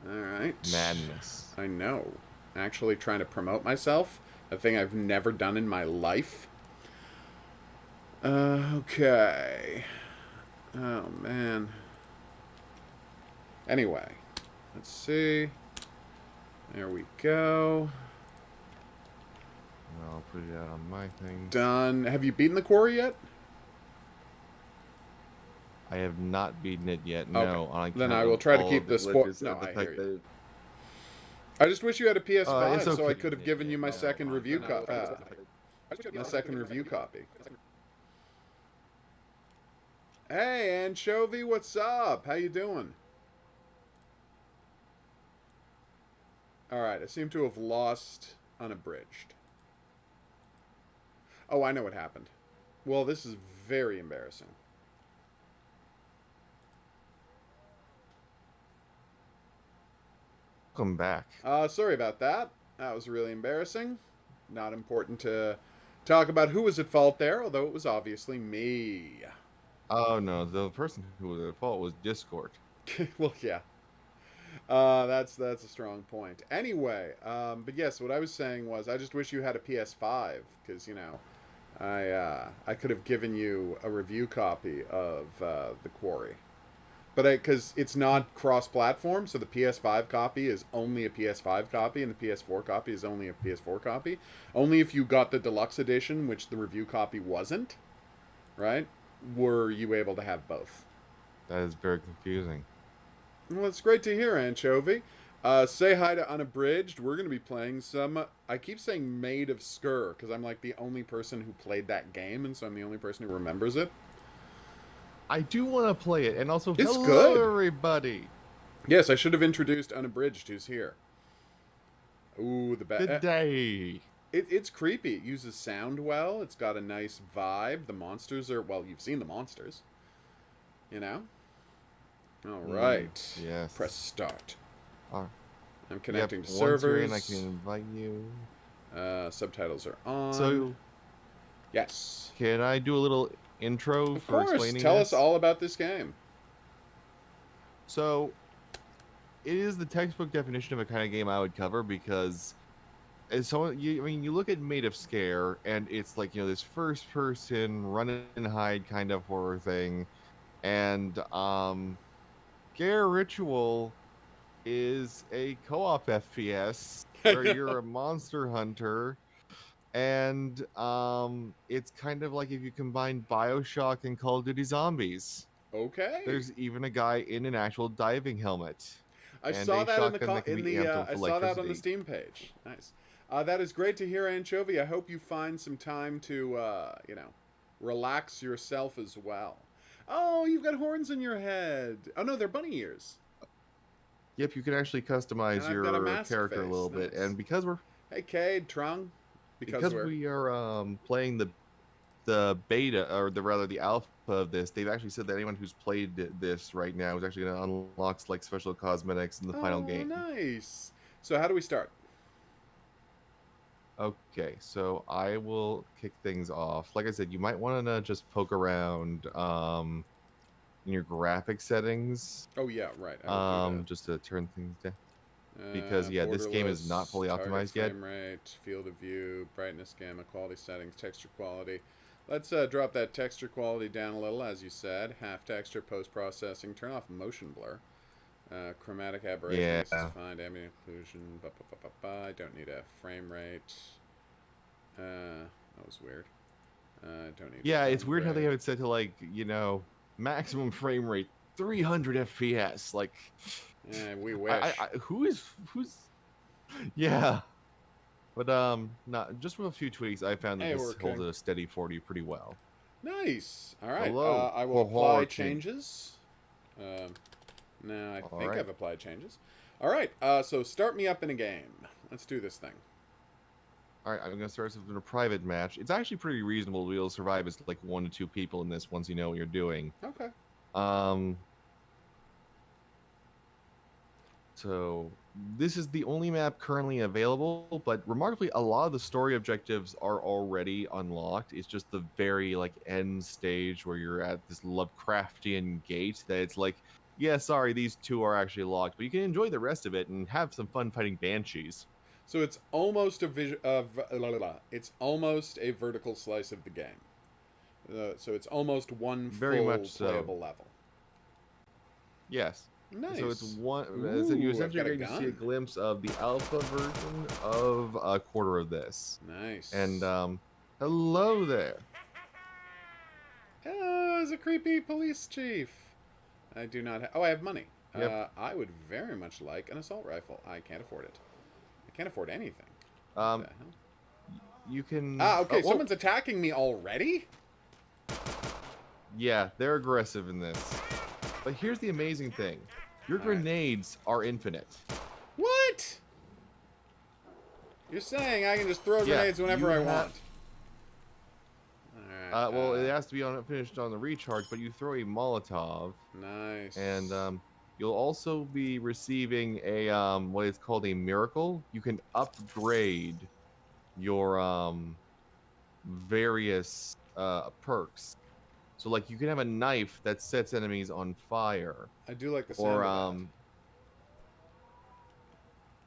All right. Madness. I know. Actually trying to promote myself, a thing I've never done in my life. Okay. Oh, man. Anyway, let's see. There we go. I'll put it out on my things. Done. Have you beaten the quarry yet? I have not beaten it yet, Okay. no, on Then account I will of try to all keep of the the sport. glitches No, and the I hear fact you. that I just wish you had a it's PS5 so I okay. could have given you my second review copy. My second review copy. Hey, Anchovy, what's up? How you doing? All right, I seem to have lost Unabridged. Oh, I know what happened. Well, this is very embarrassing. Welcome back. Sorry about that. That was really embarrassing. Not important to talk about who was at fault there, although it was obviously me. Oh no, the person who was at fault was Discord. Well, yeah. That's a strong point. Anyway, but yes, what I was saying was I just wish you had a PS5 because I could have given you a review copy of the Quarry, but because it's not cross-platform, so the PS5 copy is only a PS5 copy, and the PS4 copy is only a PS4 copy. Only if you got the deluxe edition, which the review copy wasn't, right? Were you able to have both? That is very confusing. Well, it's great to hear, Anchovy. Say hi to Unabridged. We're going to be playing some. I keep saying Maid of Sker because I'm like the only person who played that game, and so I'm the only person who remembers it. I do want to play it, and also It's hello good. everybody. Yes, I should have introduced Unabridged, who's here. Ooh, the Good best. day. It's creepy. It uses sound well. It's got a nice vibe. The monsters are well. You've seen the monsters, you know. All right. Press Yes. start. Uh, I'm yep. connecting to Once you're in, I servers. can invite you. Subtitles are on. So, Yes. can I do a little intro Of for course. explaining Tell us this? all about this game. So, it is the textbook definition of a kind of game I would cover because as someone you look at Maid of Scare and it's like, this first person run and hide kind of horror thing, and Scare Ritual is a co-op FPS I where you're know. a monster hunter, and it's kind of like if you combine BioShock and Call of Duty Zombies. Okay. There's even a guy in an actual diving helmet I and saw a that shotgun that can be amped with I saw that on the electricity. Steam page. Nice. That is great to hear, Anchovy. I hope you find some time to relax yourself as well. Oh, you've got horns in your head. Oh no, they're bunny ears. Yep, you can actually And customize I've got a your mask character a face. little bit, Nice. and because we're Hey, Cade, Trung. Because because we're we are playing the beta, or the alpha of this, they've actually said that anyone who's played this right now is actually going to unlock like special cosmetics in the final oh, game. nice. So how do we start? Okay, so I will kick things off. Like I said, you might want to just poke around in your graphic settings, Oh yeah, right. I will do that. just to turn things down. Because yeah, this game is not Borderless, fully target optimized yet. frame rate, field of view, brightness, gamma, quality settings, texture quality. Let's drop that texture quality down a little, as you said. Half texture, post processing. Turn off motion blur. Chromatic aberration. I Yeah. guess it's fine. Ambient occlusion. I don't need a frame rate. That was weird. Don't need Yeah, it's frame weird how they rate. have it set to like, maximum frame rate 300 FPS. Like, We wish. who's yeah. But not just with a few tweaks, I found that Hey, we're this holds okay. a steady 40 pretty well. Nice. All right. Hello, I will apply Horton. changes. Um, no, I All think right, I've applied changes. All right. So start me up in a game. Let's do this thing. all right. I'm gonna start this with a private match. It's actually pretty reasonable to be able to survive as like 1 to 2 people in this once you know what you're doing. Okay. Um, So this is the only map currently available, but remarkably, a lot of the story objectives are already unlocked. It's just the very like end stage where you're at this Lovecraftian gate that it's like Yeah, sorry, these two are actually locked, but you can enjoy the rest of it and have some fun fighting banshees. So it's almost it's almost a vertical slice of the game. So it's almost one Very full much so. playable level. Yes. So it's Nice. one. So you Ooh, I've essentially got are a going to see a gun. glimpse of the alpha version of a quarter of this. And Nice. hello there. Oh, it's a creepy police chief. I do not. Oh, I have money. Yep. I would very much like an assault rifle. I can't afford it. I can't afford anything. What Um, the hell? you can. Ah, okay. Well, Someone's attacking me already. yeah, they're aggressive in this. But here's the amazing thing: your All right. grenades are infinite. What? You're saying I can just throw Yeah, grenades whenever I want? All right. Well, it has to be finished on the recharge, but you throw a Molotov, Nice. and you'll also be receiving a what is called a miracle. You can upgrade your various perks. So like you can have a knife that sets enemies on fire, I do like the sound or of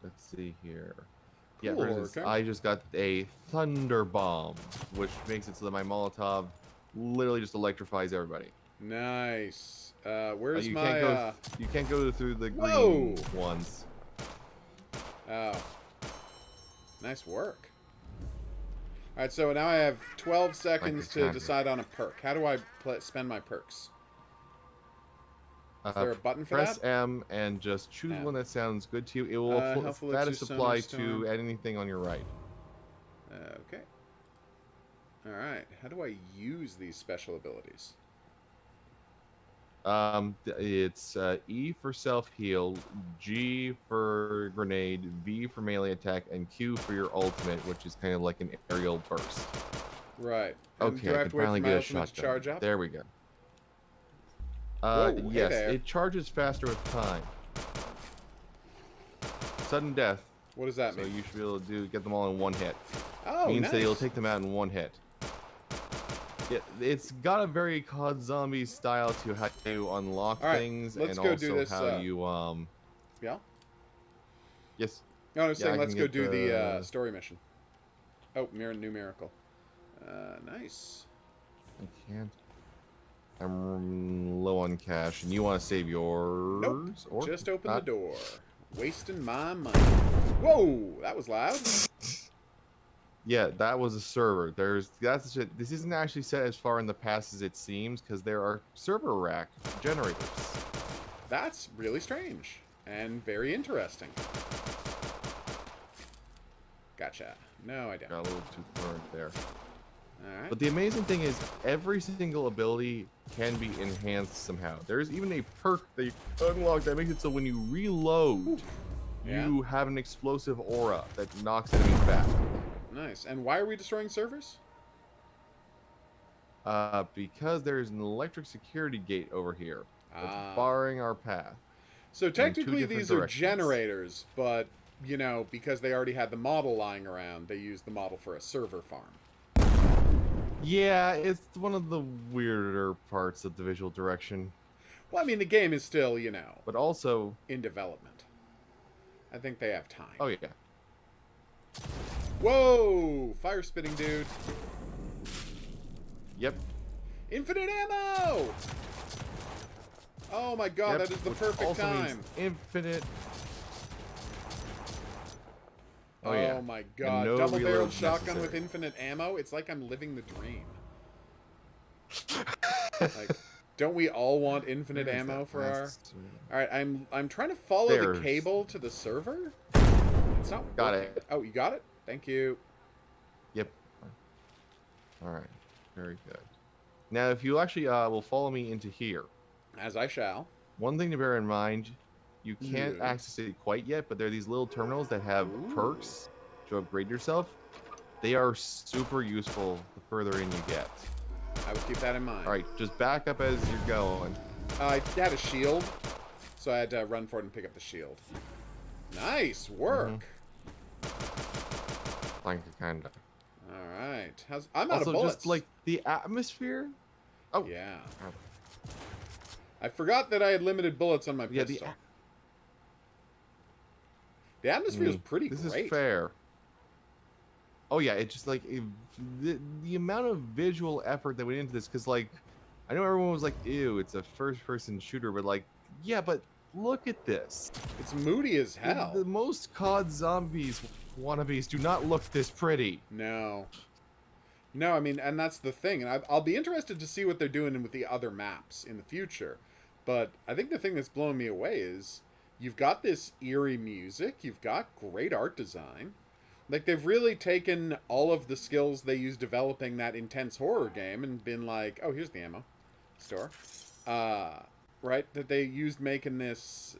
let's see here. that. Yeah, Cool. for instance, Okay. I just got a thunder bomb, which makes it so that my Molotov literally just electrifies everybody. Nice. Where's you my? can't go. You can't go through the Whoa! green ones. Oh. Nice work. All right. So now I have 12 seconds to decide on a perk. How do I spend my perks? Is there a button for Press that? M and just choose M. one that sounds good to you. It will Helpful status to apply Sonar to anything on your right. Okay. All right. How do I use these special abilities? It's E for self heal, G for grenade, V for melee attack, and Q for your ultimate, which is kind of like an aerial burst. Right. And Okay, do I I have can to wait for finally my get a ultimate to shotgun. charge up? There we go. Whoa, hey Yes, there. it charges faster with time. Sudden death. What does that So mean? you should be able to get them all in one hit. Oh, Means nice. that you'll take them out in one hit. Yeah, it's got a very COD zombie style to how you unlock things, let's and go also do this, how you Yeah? Yes. No, I was saying I let's can go get do the story mission. Oh, new miracle. Nice. I can't. I'm low on cash, and you want to save yours? Nope. Or Just open not? the door. Wasting my money. Whoa, that was loud. Yeah, that was a server. That's the shit. This isn't actually set as far in the past as it seems, because there are server rack generators. That's really strange and very interesting. Gotcha. No, I don't. Got a little too far right there. All right. But the amazing thing is, every single ability can be enhanced somehow. There's even a perk that you unlock that makes it so when you reload, you have an explosive aura that knocks enemies back. Nice. And why are we destroying servers? Because there's an electric security gate over here that's Ah. barring our path. So technically different these are directions. generators, but, you know, because they already had the model lying around, they used the model for a server farm. Yeah, it's one of the weirder parts of the visual direction. Well, I mean, the game is still, you know, But also... in development. I think they have time. Oh, yeah. Whoa! Fire spitting dude. Yep. Infinite ammo! Oh my god, Yep, that is the which perfect also time. means infinite... Oh yeah. my god. no Double-barreled reloads shotgun with necessary. infinite ammo? It's like I'm living the dream. Like, don't we all want infinite Where is ammo that for our... last- Alright, I'm trying to follow the There's- cable to the server. It's not Got working. it. Oh, you got it? Thank you. Yep. Alright. Very good. Now, if you actually will follow me into here, As I shall. one thing to bear in mind, you can't Yeah. access it quite yet, but there are these little terminals that have Ooh. perks to upgrade yourself. They are super useful the further in you get. I would keep that in mind. Alright, just back up as you're going. I had a shield, so I had to run for it and pick up the shield. Nice work. Kinda. Alright. I'm out Also, of bullets. just like the atmosphere. Oh, Yeah. I forgot that I had limited bullets on my Yeah, pistol. The atmosphere is pretty this great. is fair. Oh yeah, it's just like the amount of visual effort that went into this, because like I know everyone was like, "Ew, it's a first-person shooter," but like, yeah, but look at this. It's moody as hell. The most COD zombies wannabes do not look this pretty. No. No, I mean, and that's the thing. And I'll be interested to see what they're doing with the other maps in the future. But I think the thing that's blowing me away is you've got this eerie music, you've got great art design. Like, they've really taken all of the skills they used developing that intense horror game and been like, oh, here's the ammo store. Right? That they used making this,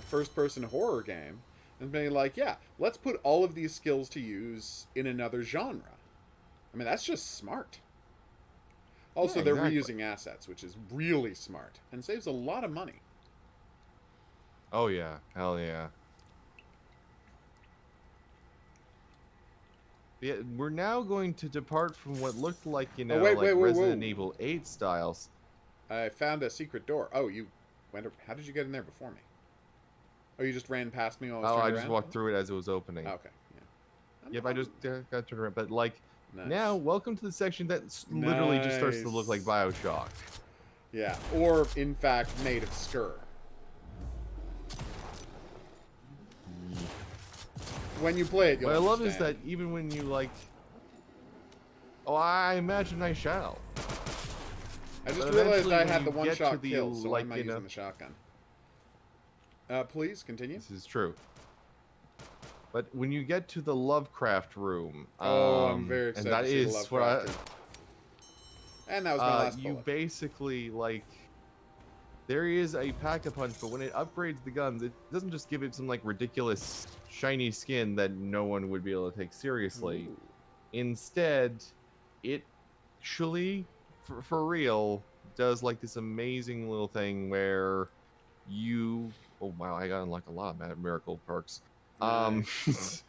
first-person horror game. And being like, yeah, let's put all of these skills to use in another genre. I mean, that's just smart. Also, Yeah, they're exactly. reusing assets, which is really smart and saves a lot of money. Oh yeah, hell yeah. Yeah, we're now going to depart from what looked like, Oh, wait, like wait, whoa, Resident whoa. Evil 8 styles. I found a secret door. Oh, you went... How did you get in there before me? Oh, you just ran past me while I was Oh, turning I just around? walked through it as it was opening. Oh, okay, yeah. Yep, I just got turned around. But like, Nice. now, welcome to the section that literally just starts to look like Nice. Bioshock. Yeah, or, in fact, made of Sker. When you play it, you'll What I love is understand. that even when you like... Oh, I imagine I shall. I just But realized eventually I when had you the get one-shot to the, kill, so why like, am I you know- using the shotgun? Please, continue. This is true. But when you get to the Lovecraft room, Oh, I'm very and excited that to see the is what I, Lovecraft room. And that was my last you bullet. basically like there is a pack-a-punch, but when it upgrades the guns, it doesn't just give it some like ridiculous shiny skin that no one would be able to take seriously. Ooh. Instead, it actually, for real, does like this amazing little thing where you... Oh wow, I got unlocked a lot of miracle perks. Nice.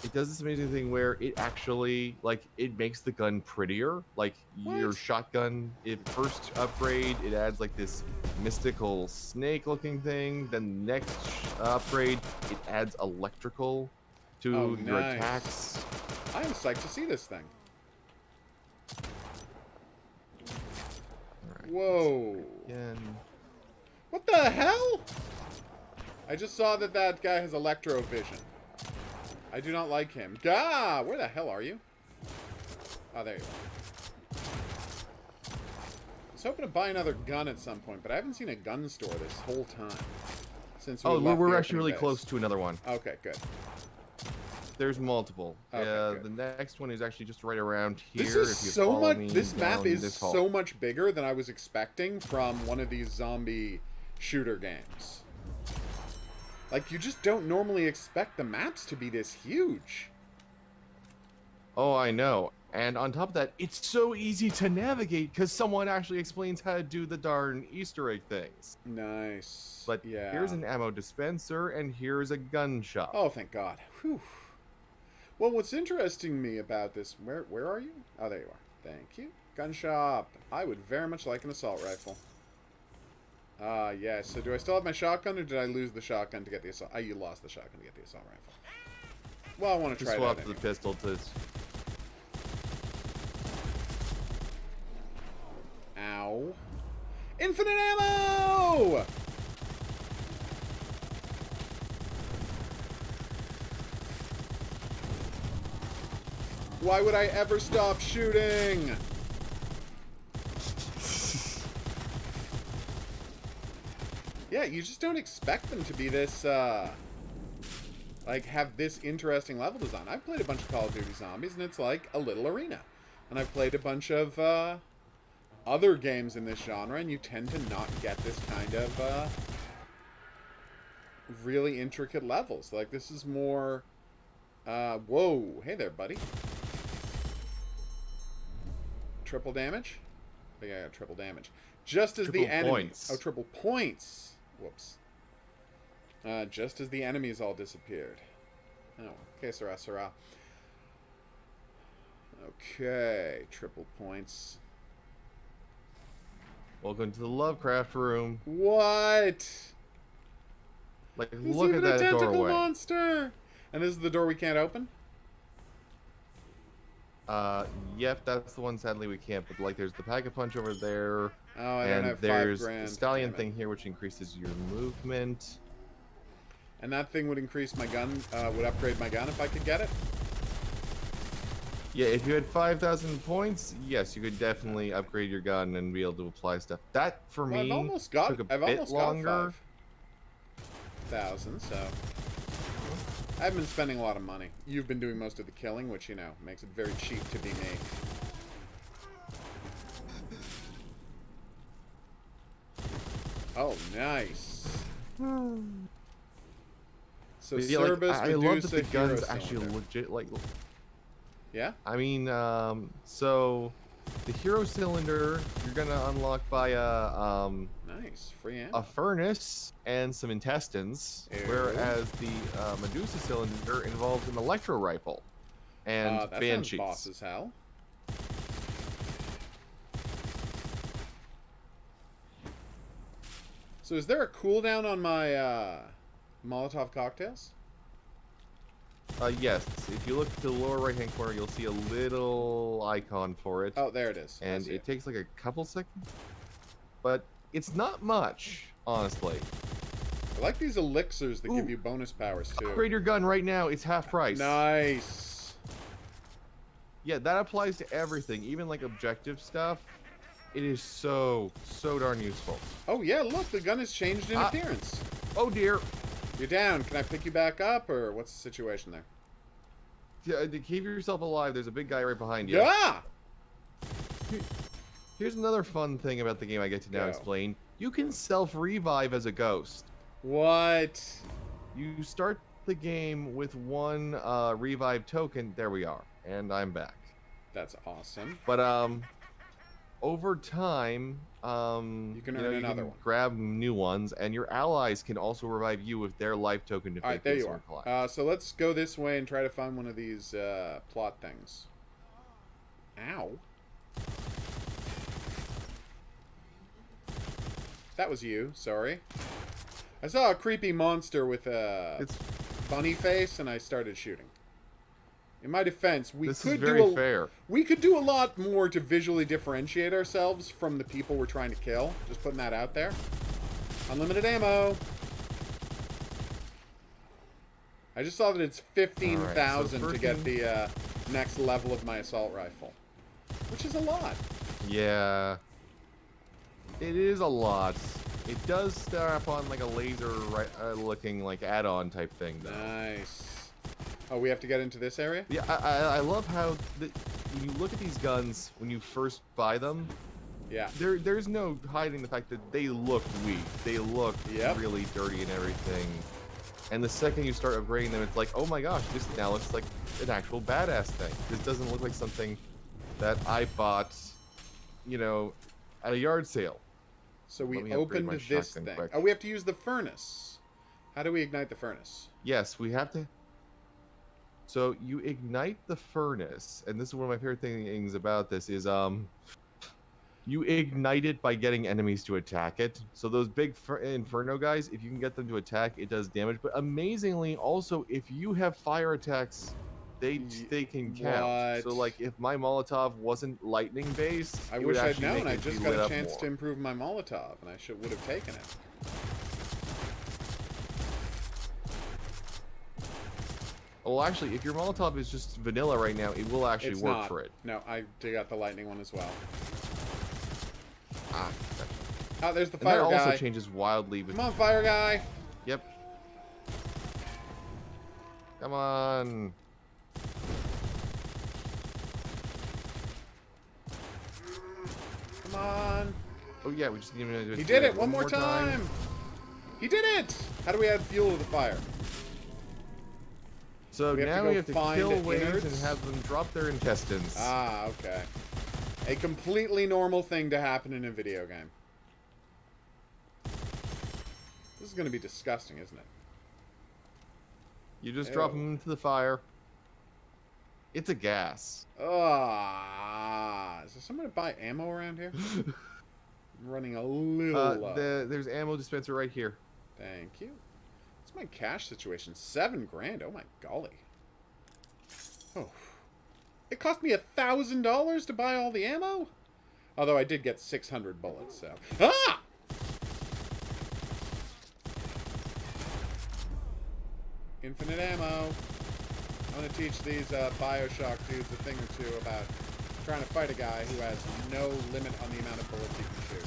It does this amazing thing where it actually, like, it makes the gun prettier. Like, your What? shotgun, it first upgrade, it adds, like, this mystical snake-looking thing. Then the next upgrade, it adds electrical to Oh, your nice. attacks. I am psyched to see this thing. All right, Whoa. again. What the hell? I just saw that that guy has electro-vision. I do not like him. Gah! Where the hell are you? Oh, there you are. I was hoping to buy another gun at some point, but I haven't seen a gun store this whole time. Since we Oh, left we're the actually really opening close base. to another one. Okay, good. There's multiple. Okay, good. The next one is actually just right around here. This is if you so follow much. me This map down is this hall. so much bigger than I was expecting from one of these zombie shooter games. Like, you just don't normally expect the maps to be this huge. Oh, I know. And on top of that, it's so easy to navigate because someone actually explains how to do the darn Easter egg things. Nice. But yeah. here's an ammo dispenser, and here's a gun shop. Oh, thank God. Whew. Well, what's interesting me about this... Where are you? Oh, there you are. Thank you. Gun shop. I would very much like an assault rifle. Yeah. So do I still have my shotgun, or did I lose the shotgun to get the assault? You lost the shotgun to get the assault rifle. Well, I want to try swap that the anyway. pistol to... Ow. Infinite ammo! Why would I ever stop shooting? Yeah, you just don't expect them to be this, like, have this interesting level design. I've played a bunch of Call of Duty Zombies, and it's like a little arena. And I've played a bunch of, other games in this genre, and you tend to not get this kind of, really intricate levels. Like, this is more, whoa. Hey there, buddy. Triple damage? I think I got triple damage. Just as Triple the enemy... points. Oh, triple points. Whoops. Just as the enemies all disappeared. Oh, okay, Sarah, Sarah. Okay, triple points. Welcome to the Lovecraft room. What? Like, There's look at even a that tentacle doorway. monster. And this is the door we can't open? Yep, that's the one. Sadly, we can't. But like, there's the pack-a-punch over there, Oh, I don't and have there's $5,000. the stallion Damn it. thing here, which increases your movement. And that thing would increase my gun, would upgrade my gun if I could get it? Yeah, if you had 5,000 points, yes, you could definitely upgrade your gun and be able to apply stuff. That for Well, me I've almost got, took a bit longer. 5,000, so I haven't been spending a lot of money. You've been doing most of the killing, which, you know, makes it very cheap to be me. Oh, nice. So But yeah, Cerbus, like, I love that Medusa, the gun's Hero actually Cylinder. legit. Like, Yeah? I mean, so the hero cylinder you're gonna unlock via Nice. Free ammo. a furnace and some intestines, Ew. whereas the Medusa cylinder involves an electro rifle and that sounds banshees. boss as hell. So is there a cooldown on my Molotov cocktails? Yes, if you look to the lower right-hand corner, you'll see a little icon for it, Oh, there it is. I and see it takes like a couple seconds, but it's not much, honestly. I like these elixirs that give Ooh. you bonus powers too. Upgrade your gun right now; it's half price. Nice. Yeah, that applies to everything, even like objective stuff. It is so darn useful. Oh yeah, look, the gun has changed in appearance. Oh dear. You're down. Can I pick you back up, or what's the situation there? Yeah, to keep yourself alive, there's a big guy right behind you. Yeah. Here's another fun thing about the game I get to now Go. explain. You can self-revive as a ghost. What? You start the game with one revive token. There we are. And I'm back. That's awesome. But over time, you can earn another one. grab new ones, and your allies can also revive you with their life token if All they right, there feel you so are. inclined. So let's go this way and try to find one of these plot things. Ow. That was you. Sorry. I saw a creepy monster with a bunny face, and I started shooting. In my defense, we This could is very do fair. we could do a lot more to visually differentiate ourselves from the people we're trying to kill. Just putting that out there. Unlimited ammo. I just saw that it's 15,000 to get the next level of my assault rifle, which is a lot. Yeah, it is a lot. It does strap on like a laser looking like add-on type thing though. Nice. Oh, we have to get into this area? Yeah, I love how when you look at these guns when you first buy them, Yeah. there's no hiding the fact that they look weak. They look Yep. really dirty and everything. And the second you start upgrading them, it's like, oh my gosh, this now looks like an actual badass thing. This doesn't look like something that I bought, you know, at a yard sale. So Let we me upgrade opened my this shotgun thing. quick. Oh, we have to use the furnace. How do we ignite the furnace? Yes, we have to. So you ignite the furnace, and this is one of my favorite things about this is you ignite it by getting enemies to attack it. So those big inferno guys, if you can get them to attack, it does damage. But amazingly, also if you have fire attacks, they can count. What? So like if my Molotov wasn't lightning based, I it wish would I'd actually known. make I it just be got lit a up chance more. to improve my Molotov, and I would have taken it. Well, actually, if your Molotov is just vanilla right now, it will actually It's work not. for it. No, I got the lightning one as well. Ah, Oh, there's the and fire that guy. also changes wildly. Come on, fire guy. Yep. Come on. Come on. Oh yeah, we just need to do He did it one more time. He did it. How do we add fuel to the fire? So We have to now go we have to find kill waves innards? and have them drop their intestines. Ah, okay. A completely normal thing to happen in a video game. This is going to be disgusting, isn't it? You just drop Ew. them into the fire. It's a gas. Ah, is there someone to buy ammo around here? I'm running a little low. There's ammo dispenser right here. Thank you. What's my cash situation? 7 grand. Oh my golly. Oh. It cost me $1,000 to buy all the ammo? Although I did get 600 bullets, so... Ah! Infinite ammo. I'm going to teach these Bioshock dudes a thing or two about trying to fight a guy who has no limit on the amount of bullets he can shoot.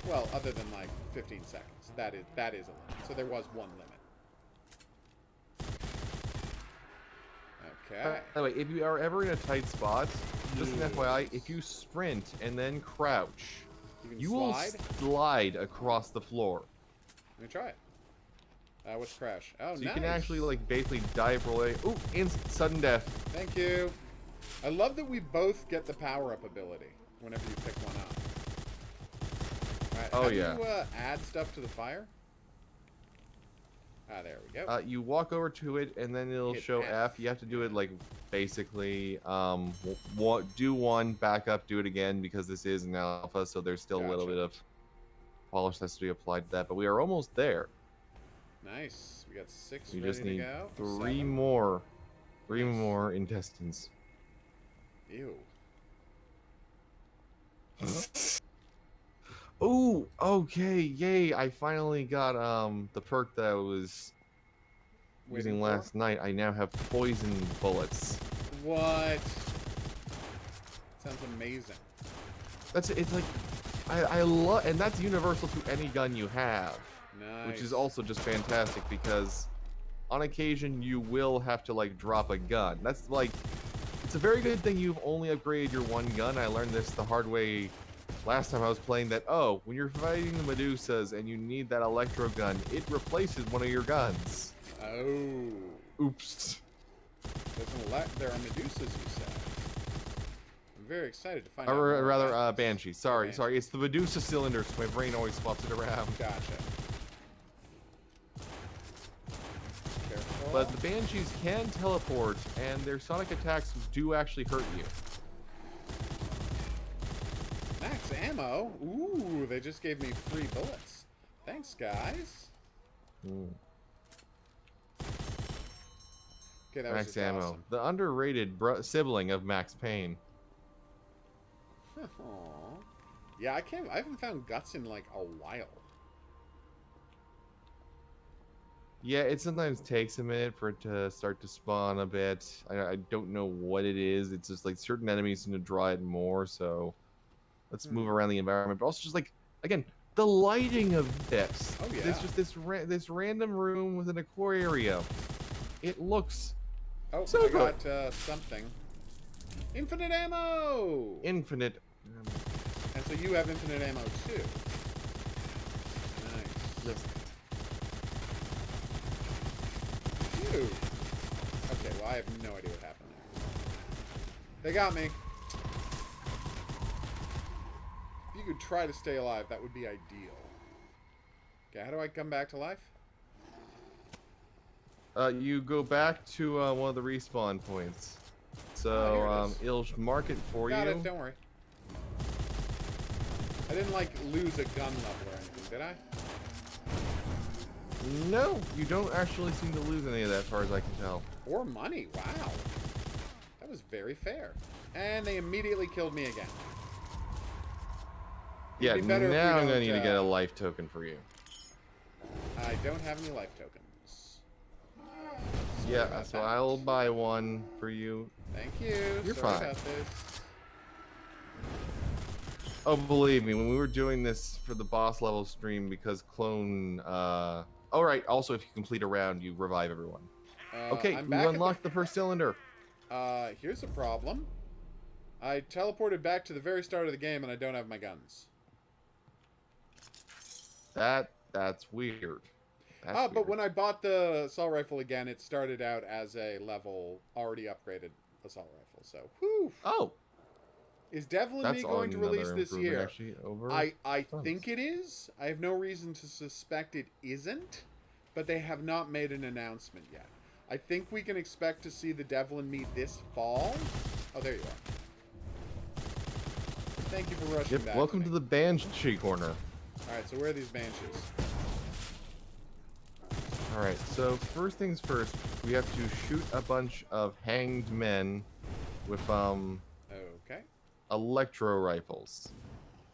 Well, other than like 15 seconds. That is a limit. So there was one limit. Okay. By the way, if you are ever in a tight spot, just an FYI, if you sprint and then crouch, you will slide across the floor. Let me try it. What's crash? Oh, so nice. You can actually like basically dive away. Ooh, sudden death. Thank you. I love that we both get the power-up ability whenever you pick one up. Right, oh, how yeah. do you add stuff to the fire? Ah, there we go. You walk over to it, and then it'll show F. You have to do it, like, basically, do one, back up, do it again, because this is an alpha, so there's still a little bit of polish that's to be applied to that, but we are almost there. Nice. We got 6 you ready just need to go. 3 7. more. 3 more intestines. Ew. Ooh, okay, yay! I finally got the perk that I was using last night. I now have poison bullets. What? Sounds amazing. It's like I love, and that's universal to any gun you have. Nice. Which is also just fantastic because on occasion you will have to like drop a gun. That's like, it's a very good thing you've only upgraded your one gun. I learned this the hard way last time I was playing that, oh, when you're fighting the Medusas and you need that electro gun, it replaces one of your guns. Oh. Oops. There are Medusas, you said. I'm very excited to find out. Or rather, Banshee. Sorry. It's the Medusa cylinder, so my brain always swaps it around. Gotcha. Careful. But the Banshees can teleport, and their sonic attacks do actually hurt you. Max ammo? Ooh, they just gave me free bullets. Thanks, guys. Mm. Okay, that Max was ammo. awesome. The underrated sibling of Max Payne. Aww. Yeah, I haven't found guts in like a while. Yeah, it sometimes takes a minute for it to start to spawn a bit. I don't know what it is. It's just like certain enemies seem to draw it more, so let's move around the environment. But also just like, again, the lighting of this. Oh, yeah. It's just this random room with an aquarium. It looks so I good. got something. Infinite ammo! Infinite. And so you have infinite ammo too. Nice. Yes. Phew. Okay, well I have no idea what happened there. They got me. If you could try to stay alive, that would be ideal. Okay, how do I come back to life? You go back to one of the respawn points. So it'll mark it for you. Got it, don't worry. I didn't like lose a gun level or anything, did I? No, you don't actually seem to lose any of that, as far as I can tell. Or money, wow. That was very fair. And they immediately killed me again. Yeah, It'd be better if we now I'm gonna don't, need to get a life token for you. I don't have any life tokens. Sorry Yeah, about so that. I'll buy one for you. Thank you. You're Sorry fine. about this. Oh, believe me, when we were doing this for the boss level stream, because clone, oh right, also if you complete a round, you revive everyone. Okay, I'm we back at unlocked the first cylinder. Here's a problem. I teleported back to the very start of the game and I don't have my guns. That's weird. That's But weird. when I bought the assault rifle again, it started out as a level already upgraded assault rifle. So, whew. Oh, Is Devil and Me going to release this year? Actually, over I think it is. I have no reason to suspect it isn't, but they have not made an announcement yet. I think we can expect to see the Devil and Me this fall. Oh, there you are. Thank you for rushing Yep, back. welcome to the Banshee corner. Alright, so where are these banshees? Alright, so first things first, we have to shoot a bunch of hanged men with, Okay. electro rifles.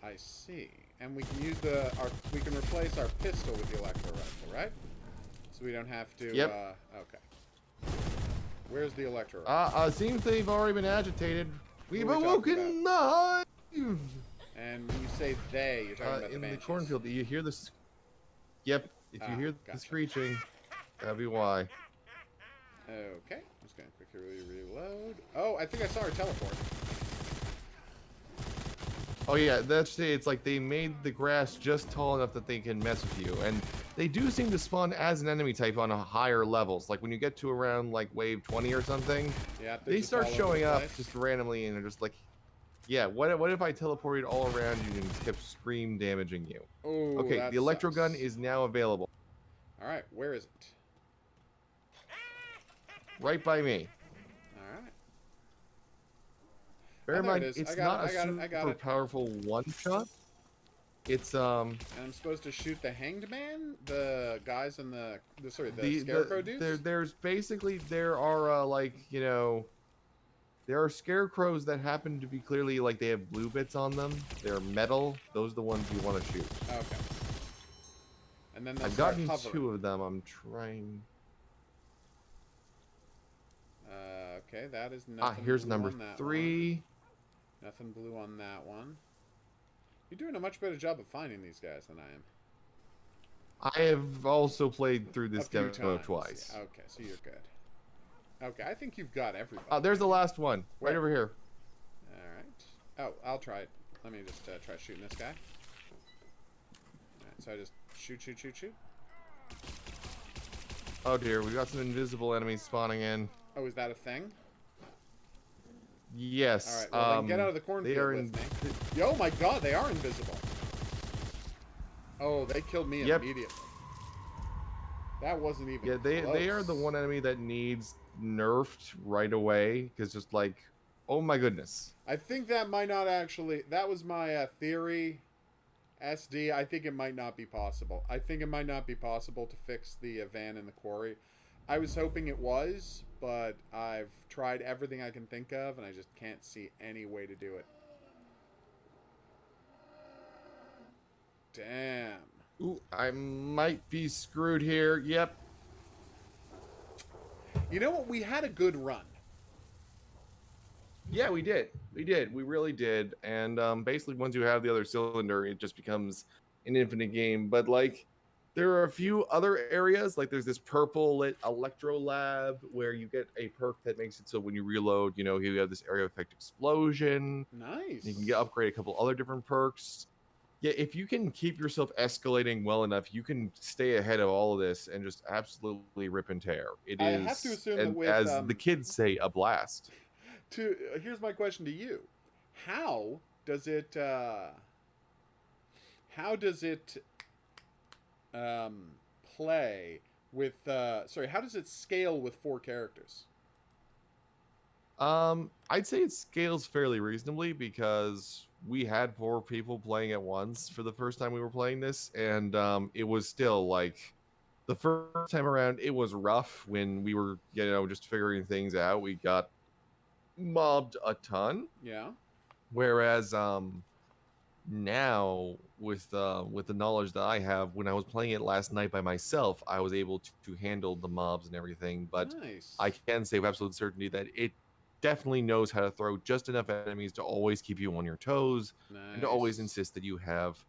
I see. And we can use we can replace our pistol with the electro rifle, right? So we don't have to, Yep. Okay. Where's the electro rifle? Seems they've already been agitated. We've Who are we talking awoken the hive! And when you say they, you're talking about the In the banshees. cornfield, you hear this... Yep, if you hear the screeching, that'll be why. Okay, I'm just gonna quickly reload. Oh, I think I saw her teleport. Oh yeah, that's it. It's like they made the grass just tall enough that they can mess with you, and they do seem to spawn as an enemy type on a higher levels. Like when you get to around like wave 20 or something, Yeah, they start showing up just randomly, and they're just like, yeah, what if I teleported all around you and just kept scream damaging you? Ooh, okay, the electro gun is now available. All right, where is it? Right by me. All right. Bear in mind, it's not a super powerful one-shot. It's And I'm supposed to shoot the hanged man, the guys in the scarecrow dudes. There are like, you know, there are scarecrows that happen to be clearly like they have blue bits on them. They're metal. Those are the ones you want to shoot. Okay. And then I've gotten 2 of them. I'm trying. Okay, that is nothing. Here's number 3. One. Nothing blue on that one. You're doing a much better job of finding these guys than I am. I have also played through this demo twice. Yeah, okay, so you're good. Okay, I think you've got everybody. Oh, there's the last one. Right over here. Alright. Oh, I'll try it. Let me just try shooting this guy. Alright, so I just shoot. Oh dear, we got some invisible enemies spawning in. Oh, is that a thing? Yes. Alright, well then get out of the cornfield with me. Oh my god, they are invisible. Oh, they killed me immediately. That wasn't even close. They are the one enemy that needs nerfed right away, because just like, oh my goodness. I think that might not actually, that was my theory, SD. I think it might not be possible. I think it might not be possible to fix the van in the quarry. I was hoping it was, but I've tried everything I can think of, and I just can't see any way to do it. Damn. Ooh, I might be screwed here. Yep. You know what? We had a good run. Yeah, we did. We did. We really did. And basically, once you have the other cylinder, it just becomes an infinite game. But, like, there are a few other areas. Like, there's this purple lit electro lab where you get a perk that makes it so when you reload, you know, you have this area effect explosion. Nice. You can upgrade a couple other different perks. Yeah, if you can keep yourself escalating well enough, you can stay ahead of all of this and just absolutely rip and tear. It is, I have to assume that with, as the kids say, a blast. Here's my question to you: How does it play with? How does it scale with 4 characters? I'd say it scales fairly reasonably because we had 4 people playing at once for the first time we were playing this, and it was still like the first time around it was rough when we were, you know, just figuring things out. We got mobbed a ton. Yeah. Whereas now with the knowledge that I have, when I was playing it last night by myself, I was able to handle the mobs and everything. But nice. I can say with absolute certainty that it definitely knows how to throw just enough enemies to always keep you on your toes, and to always insist that you have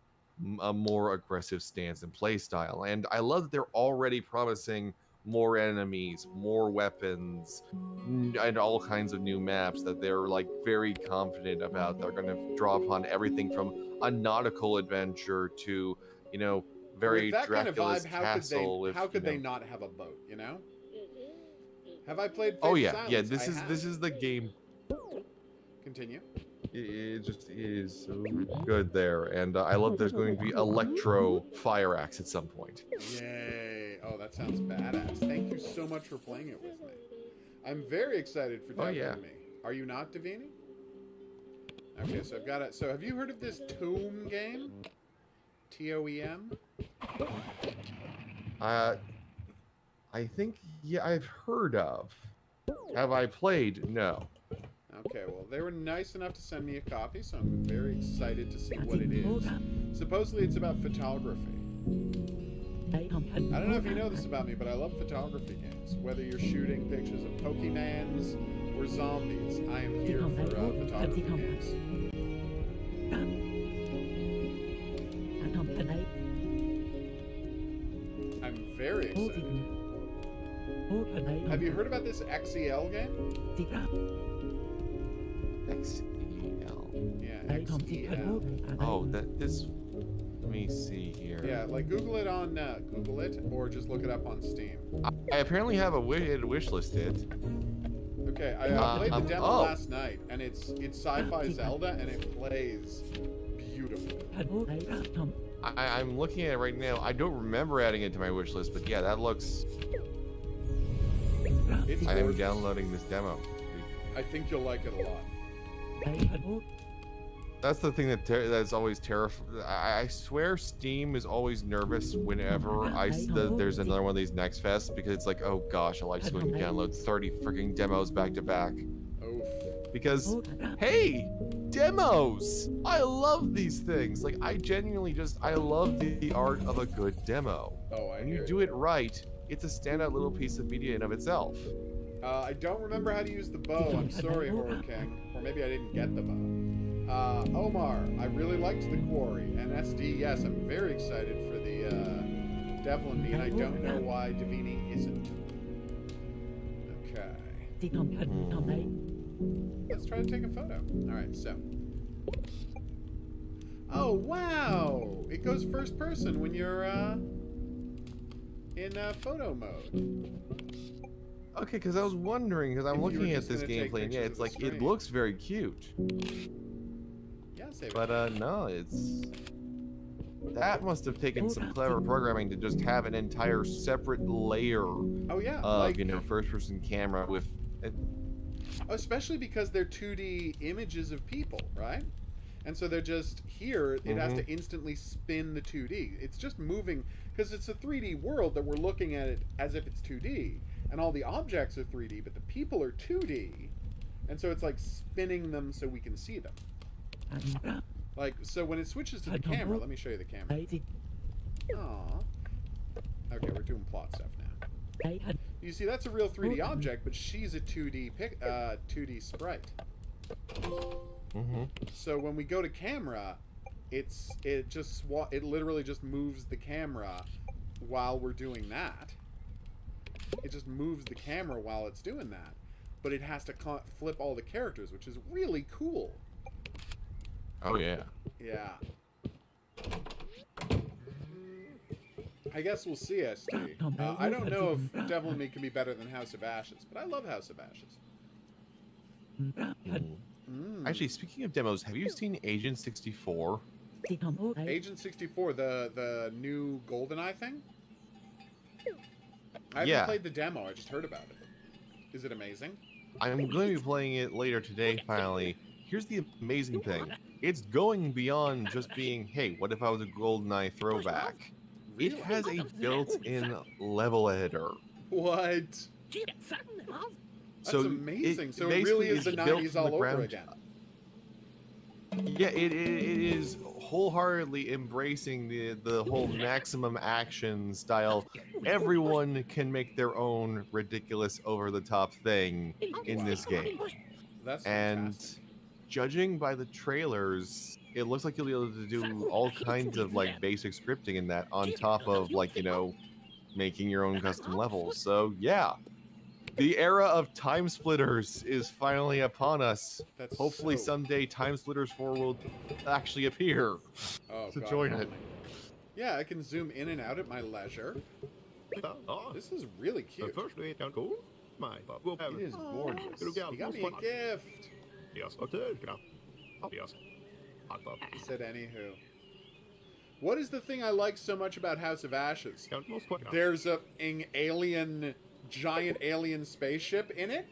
a more aggressive stance and play style. And I love that they're already promising more enemies, more weapons, and all kinds of new maps that they're like very confident about. They're going to draw upon everything from a nautical adventure to, you know, very Dracula's castle. How could they not have a boat, you know? Have I played? Oh yeah, yeah. This is the game. Continue. It just is so good there, and I love there's going to be electro fire axe at some point. Yay! Oh, that sounds badass. Thank you so much for playing it with me. I'm very excited for Devin and me. Are you not, Davini? Okay, so I've got it. So have you heard of this TOEM game? TOEM? I think, yeah, I've heard of. Have I played? No. Okay, well, they were nice enough to send me a copy, so I'm very excited to see what it is. Supposedly it's about photography. I don't know if you know this about me, but I love photography games. Whether you're shooting pictures of Pokemans or zombies, I am here for photography games. I'm very excited. Have you heard about this XEL game? XEL. Yeah, XEL. Oh, this. Let me see here. Yeah, like Google it on Google it, or just look it up on Steam. I apparently have a wish listed. Okay, I played the demo last night, and it's sci-fi Zelda, and it plays beautifully. I'm looking at it right now. I don't remember adding it to my wish list, but yeah, that looks. I am downloading this demo. I think you'll like it a lot. That's the thing that's always terrifying. I swear Steam is always nervous whenever there's another one of these Next Fests, because it's like, oh gosh, I like going to download 30 freaking demos back to back. Oof. Because, hey, demos! I love these things. Like, I genuinely I love the art of a good demo. Oh, When you do it right, it's a standout little piece of media in of itself. I don't remember how to use the bow. I'm sorry, Horror King. Or maybe I didn't get the bow. Omar, I really liked The Quarry. And SD, yes, I'm very excited for the Devil in Me, and I don't know why Davini isn't. Okay. Let's try to take a photo. Alright, so. Oh, wow! It goes first person when you're, in photo mode. Okay, because I was wondering, because I'm looking at this gameplay, and yeah, it's like, it looks very cute. Yeah, save it. But, no, that must have taken some clever programming to just have an entire separate layer of, first-person camera with... Especially because they're 2D images of people, right? And so they're just here, it has to instantly spin the 2D. It's just moving, because it's a 3D world that we're looking at it as if it's 2D. And all the objects are 3D, but the people are 2D. And so it's like spinning them so we can see them. Like, so when it switches to the camera, let me show you the camera. Aww. Okay, we're doing plot stuff now. You see, that's a real 3D object, but she's a 2D sprite. So when we go to camera, it literally just moves the camera while we're doing that. It just moves the camera while it's doing that, but it has to flip all the characters, which is really cool. Oh yeah. Yeah. I guess we'll see, SD. I don't know if Devil in Me can be better than House of Ashes, but I love House of Ashes. Actually, speaking of demos, have you seen Agent 64? Agent 64, the new GoldenEye thing? I haven't played the demo, I just heard about it. Is it amazing? I'm going to be playing it later today, finally. Here's the amazing thing. It's going beyond just being, hey, what if I was a GoldenEye throwback? Really? It has a built-in level editor. What? That's amazing. So it really is the 90s all over again. Yeah, it is wholeheartedly embracing the whole maximum action style. Everyone can make their own ridiculous over-the-top thing in this game. That's and judging by the trailers, it looks like you'll be able to do all kinds of like basic scripting in that on top of like, making your own custom levels. So yeah. The era of Time Splitters is finally upon us. Hopefully someday Time Splitters 4 will actually appear to join it. Yeah, I can zoom in and out at my leisure. This is really cute. It is gorgeous. You got me a gift. He said anywho. What is the thing I like so much about House of Ashes? There's giant alien spaceship in it,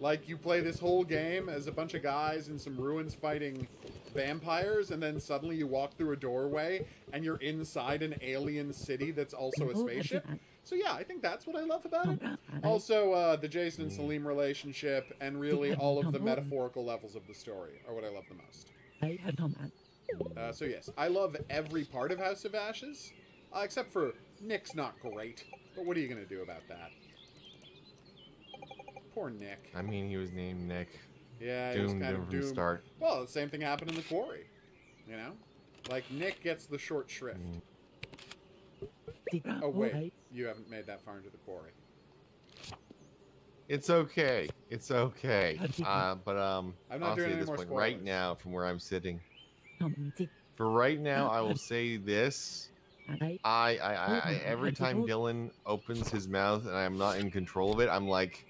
Like, you play this whole game as a bunch of guys in some ruins fighting vampires, and then suddenly you walk through a doorway and you're inside an alien city that's also a spaceship. So yeah, I think that's what I love about it. Also, the Jason and Salim relationship, and really all of the metaphorical levels of the story are what I love the most. So yes, I love every part of House of Ashes, except for Nick's not great. But what are you going to do about that? Poor Nick. I mean, he was named Nick. Yeah, he was kind of from the doomed. start. Well, the same thing happened in The Quarry. You know? Like, Nick gets the short shrift. Oh, wait. You haven't made that far into The Quarry. It's okay. It's okay. But I'm not honestly, doing at any this more point, spoilers. right now, from where I'm sitting, for right now, I will say this. Every time Dylan opens his mouth and I'm not in control of it, I'm like,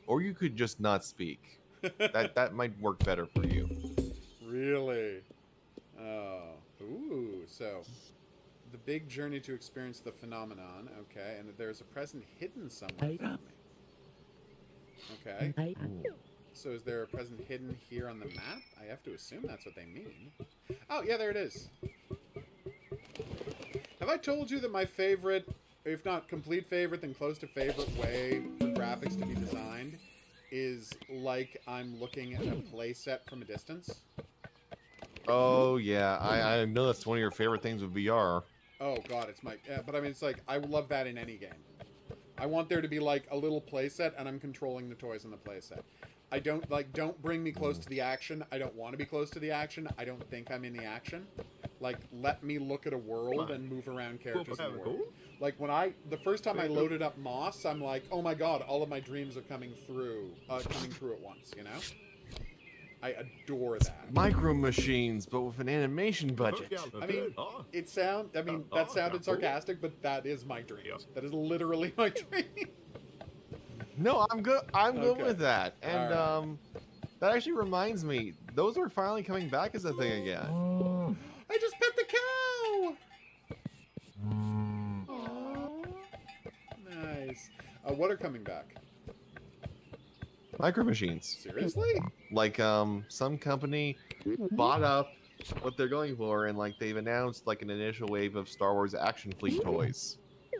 or you could just not speak. That might work better for you. Really? Oh. Ooh, so the big journey to experience the phenomenon, okay, and that there's a present hidden somewhere for me. Okay. So is there a present hidden here on the map? I have to assume that's what they mean. Oh, yeah, there it is. Have I told you that my favorite, if not complete favorite, then close to favorite way for graphics to be designed is like I'm looking at a playset from a distance? Oh, yeah. I know that's one of your favorite things with VR. Oh, God, it's my... Yeah, but I mean, it's like, I would love that in any game. I want there to be, like, a little playset, and I'm controlling the toys in the playset. I don't, like, don't bring me close to the action. I don't want to be close to the action. I don't think I'm in the action. Like, let me look at a world and move around characters in the world. Like, when the first time I loaded up Moss, I'm like, oh my God, all of my dreams are coming true at once, you know? I adore that. Micro Machines, but with an animation budget. I mean, that sounded sarcastic, but that is my dream. That is literally my dream. No, I'm good. I'm good Okay. with that. And All that actually reminds me, those are finally coming back as a thing again. I just pet the cow! Aww. Nice. What are coming back? Micro Machines. Seriously? Like some company bought up what they're going for, and like they've announced like an initial wave of Star Wars action fleet toys.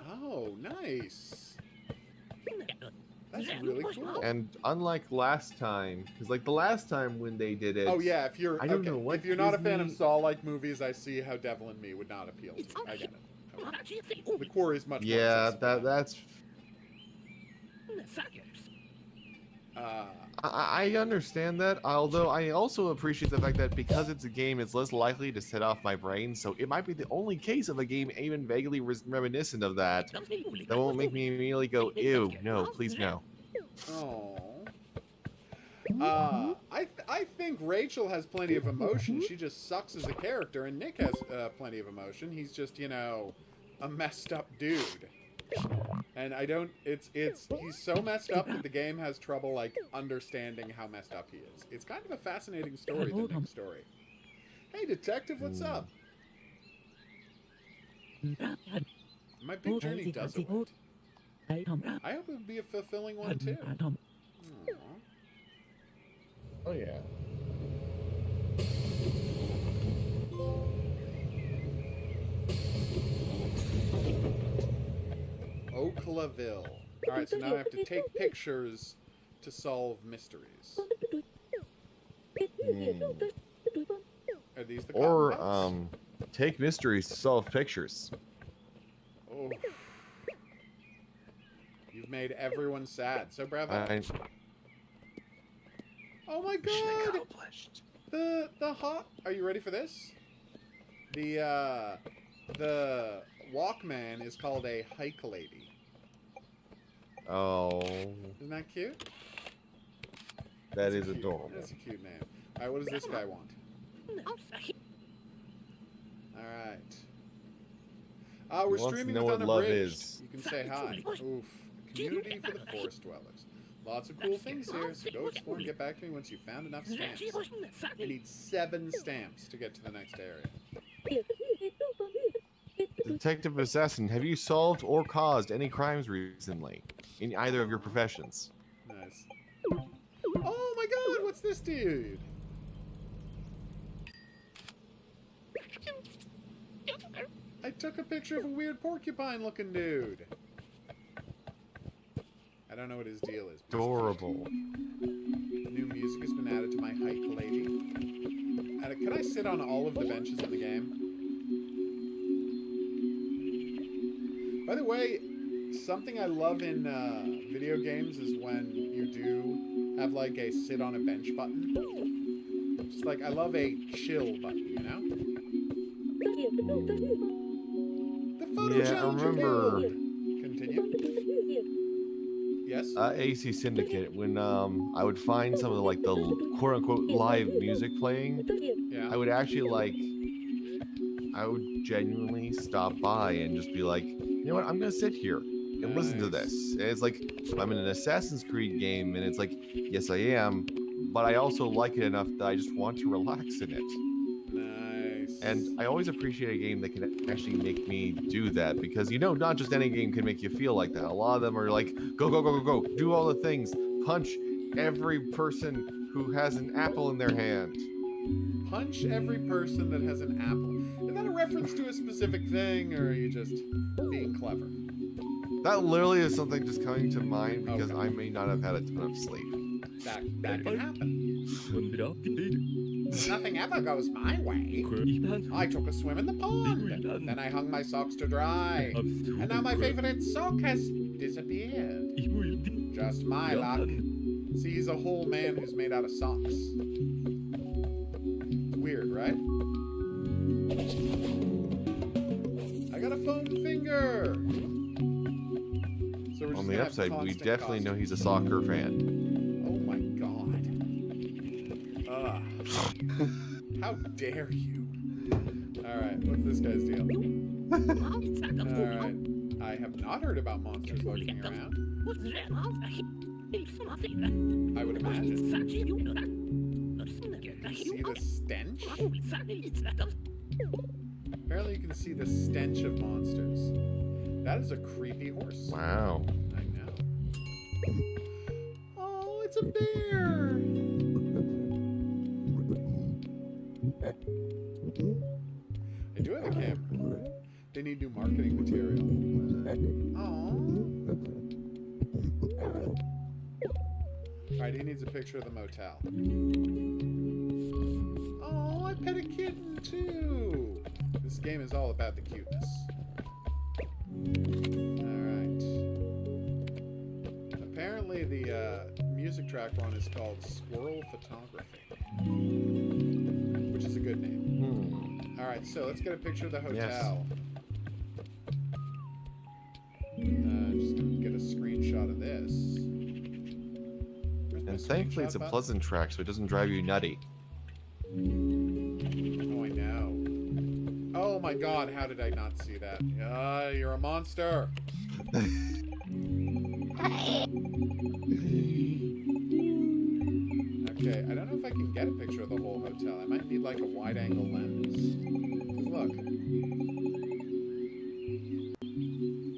Oh, nice. That's really cool. And unlike last time, because like the last time when they did it, Oh yeah, if you're I don't know what if you're not a fan of Disney- Saw-like movies, I see how Devil and Me would not appeal to you. I get it. The Quarry is much more yeah, accessible. that's. I understand that, although I also appreciate the fact that because it's a game, it's less likely to set off my brain, so it might be the only case of a game even vaguely reminiscent of that that won't make me immediately go, ew, no, please no. Oh. I think Rachel has plenty of emotion. She just sucks as a character, and Nick has plenty of emotion. He's just, you know, a messed up dude. And I don't, he's so messed up that the game has trouble, like, understanding how messed up he is. It's kind of a fascinating story, the Nick story. Hey, detective, what's up? My big journey does it. I hope it would be a fulfilling one, too. Aww. Oh yeah. Oaklaville. Alright, so now I have to take pictures to solve mysteries. Are these the Or cotton buds? take mysteries to solve pictures. Oh. You've made everyone sad. So bravo. Oh my god! accomplished. The hot. Are you ready for this? The Walkman is called a hike lady. Oh, Isn't that cute? that That's is cute. adorable. That's a cute name. Alright, what does this guy want? Alright. We're He wants to streaming know with what love Unabridged. is. You can say hi. Oof. Community for the forest dwellers. Lots of cool things here, so go explore and get back to me once you've found enough stamps. I need 7 stamps to get to the next area. Detective Assassin, have you solved or caused any crimes recently in either of your professions? Nice. Oh my god, what's this dude? I took a picture of a weird porcupine-looking dude. I don't know what his deal is. Adorable. New music has been added to my hike, lady. Can I sit on all of the benches in the game? By the way, something I love in video games is when you do have like a sit on a bench button. Just like, I love a chill button, you know? The photo challenger dude! Continue. Yes? AC Syndicate, when I would find some of the, like, the quote-unquote live music playing, Yeah. I would actually, like, I would genuinely stop by and just be like, you know what, I'm gonna sit here and listen to this. And it's like, I'm in an Assassin's Creed game, and it's like, yes, I am, but I also like it enough that I just want to relax in it. Nice. And I always appreciate a game that can actually make me do that, because, you know, not just any game can make you feel like that. A lot of them are like, go, go, go, go, go, do all the things, punch every person who has an apple in their hand. Punch every person that has an apple. Is that a reference to a specific thing, or are you just being clever? That literally is something just coming to mind because Okay. I may not have had a ton of sleep. That can happen. Nothing ever goes my way. I took a swim in the pond. Then I hung my socks to dry. And now my favorite sock has disappeared. Just my luck. See, he's a whole man who's made out of socks. Weird, right? I got a foam finger! So we're just On the gonna have upside, we constant definitely know costumes. he's a soccer fan. Oh my god. Ugh. How dare you? Alright, what's this guy's deal? Alright. I have not heard about monsters lurking around. I would imagine. See the stench? Apparently you can see the stench of monsters. That is a creepy horse. Wow. I know. Oh, it's a bear! I do have a camera. They need new marketing material. Oh. Alright, he needs a picture of the motel. Oh, I pet a kitten too! This game is all about the cuteness. Alright. Apparently the music track one is called Squirrel Photography. Which is a good name. Alright, so let's get a picture of the hotel. Just gonna get a screenshot of this. Where's my And thankfully it's a screenshot button? pleasant track, so it doesn't drive you nutty. Oh, I know. Oh my god, how did I not see that? You're a monster! Okay, I don't know if I can get a picture of the whole hotel. I might need like a wide-angle lens. 'Cause look.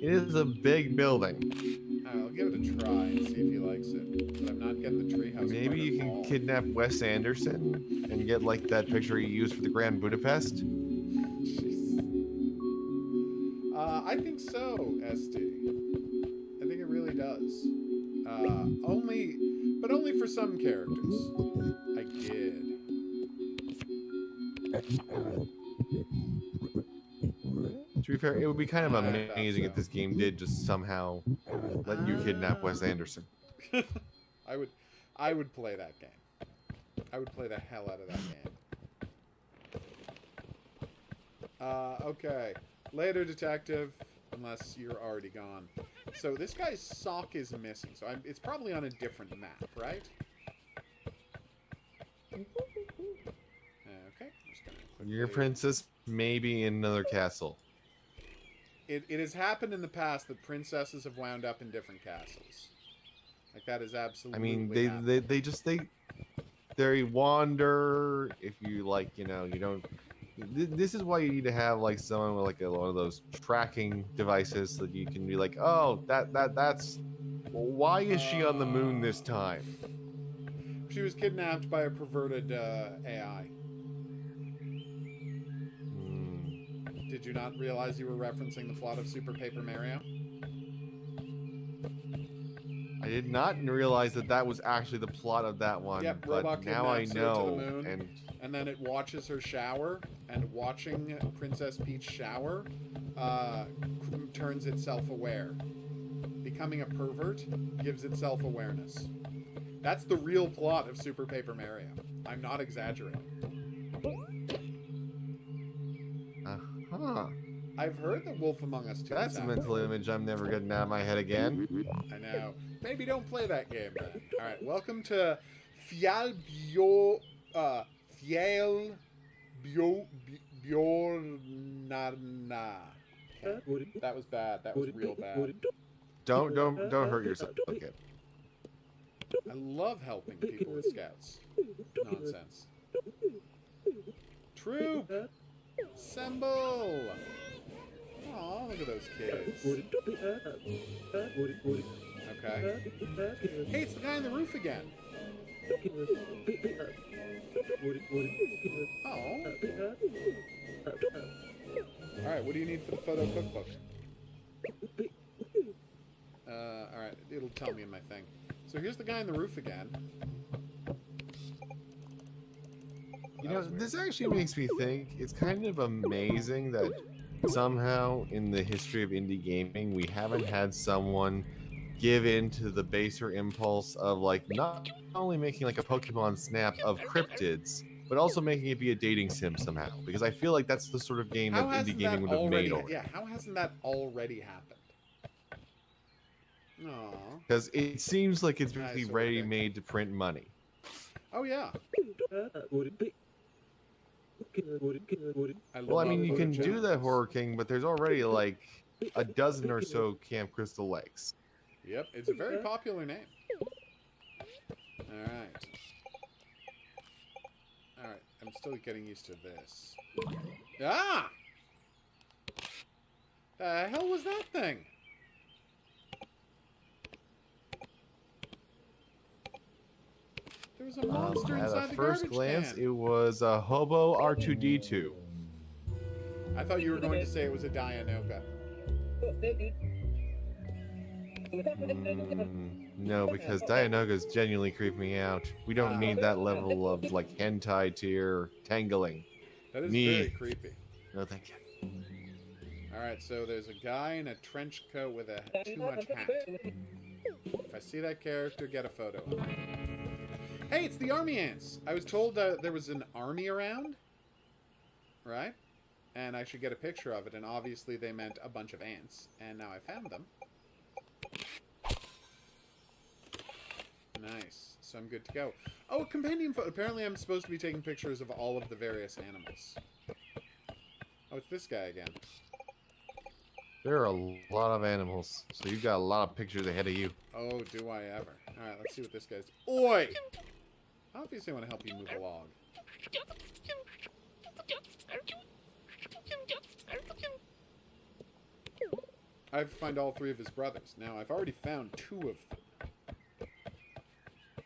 It is a big building. I'll give it a try and see if he likes it. But I'm not getting the treehouse. Maybe part you at can all. kidnap Wes Anderson and get like that picture he used for the Grand Budapest. Jeez. I think so, SD. I think it really does. But only for some characters. I did. To be fair, it would be kind of I thought amazing so. if this game did just somehow let you kidnap Wes Anderson. I would play that game. I would play the hell out of that game. Okay. Later, detective. Unless you're already gone. So this guy's sock is missing. So it's probably on a different map, right? Okay. I'm just gonna quickly... Your princess may be in another castle. It has happened in the past that princesses have wound up in different castles. Like that is absolutely. I mean, happened. they wander. If you like, you know, you don't. This is why you need to have like someone with like one of those tracking devices so that you can be like, oh, that's. Why is she on the moon this time? She was kidnapped by a perverted AI. Did you not realize you were referencing the plot of Super Paper Mario? I did not realize that that was actually the plot of that one. Yep, but robot now I kidnaps her know. to the moon, and then it watches her shower, and watching Princess Peach shower turns itself aware. Becoming a pervert gives it self-awareness. That's the real plot of Super Paper Mario. I'm not exaggerating. Huh. I've heard that Wolf Among Us 2 That's a mental image I'm never getting out of my head again. I know. Maybe don't play that game then. Alright, welcome to Fial Bio... Fial Bio... Bjornarna. That was bad. That was real bad. Don't hurt yourself. Okay. I love helping people with scouts. Nonsense. Troop! Assemble! Aw, look at those kids. Okay. Hey, it's the guy on the roof again. Oh. Alright, what do you need for the photo cookbook? Alright, it'll tell me in my thing. So here's the guy on the roof again. You know, this actually makes me think it's kind of amazing that somehow in the history of indie gaming we haven't had someone give in to the baser impulse of like not only making like a Pokemon Snap of cryptids, but also making it be a dating sim somehow. Because I feel like that's the sort of game that indie gaming would have made already. Yeah, how hasn't that already happened? Aww. Because it seems like it's really ready-made to print money. Oh yeah. Well, I mean, you can do that, Horror King, but there's already like a dozen or so Camp Crystal Lakes. Yep, it's a very popular name. Alright. Alright, I'm still getting used to this. Ah! The hell was that thing? There was a monster inside the garbage can. At first glance, it was a hobo R2-D2. I thought you were going to say it was a Dianoga. No, because Dianogas genuinely creep me out. We don't need that level of like hentai tier tangling. That is very creepy. No, thank you. Alright, so there's a guy in a trench coat with a too much hat. If I see that character, get a photo of him. Hey, it's the army ants! I was told there was an army around. Right? And I should get a picture of it, and obviously they meant a bunch of ants. And now I found them. Nice. So I'm good to go. Oh, a companion photo. Apparently I'm supposed to be taking pictures of all of the various animals. Oh, it's this guy again. There are a lot of animals, so you've got a lot of pictures ahead of you. Oh, do I ever. Alright, let's see what this guy's... Oi! Obviously I want to help you move along. I have to find all three of his brothers. Now, I've already found two of them.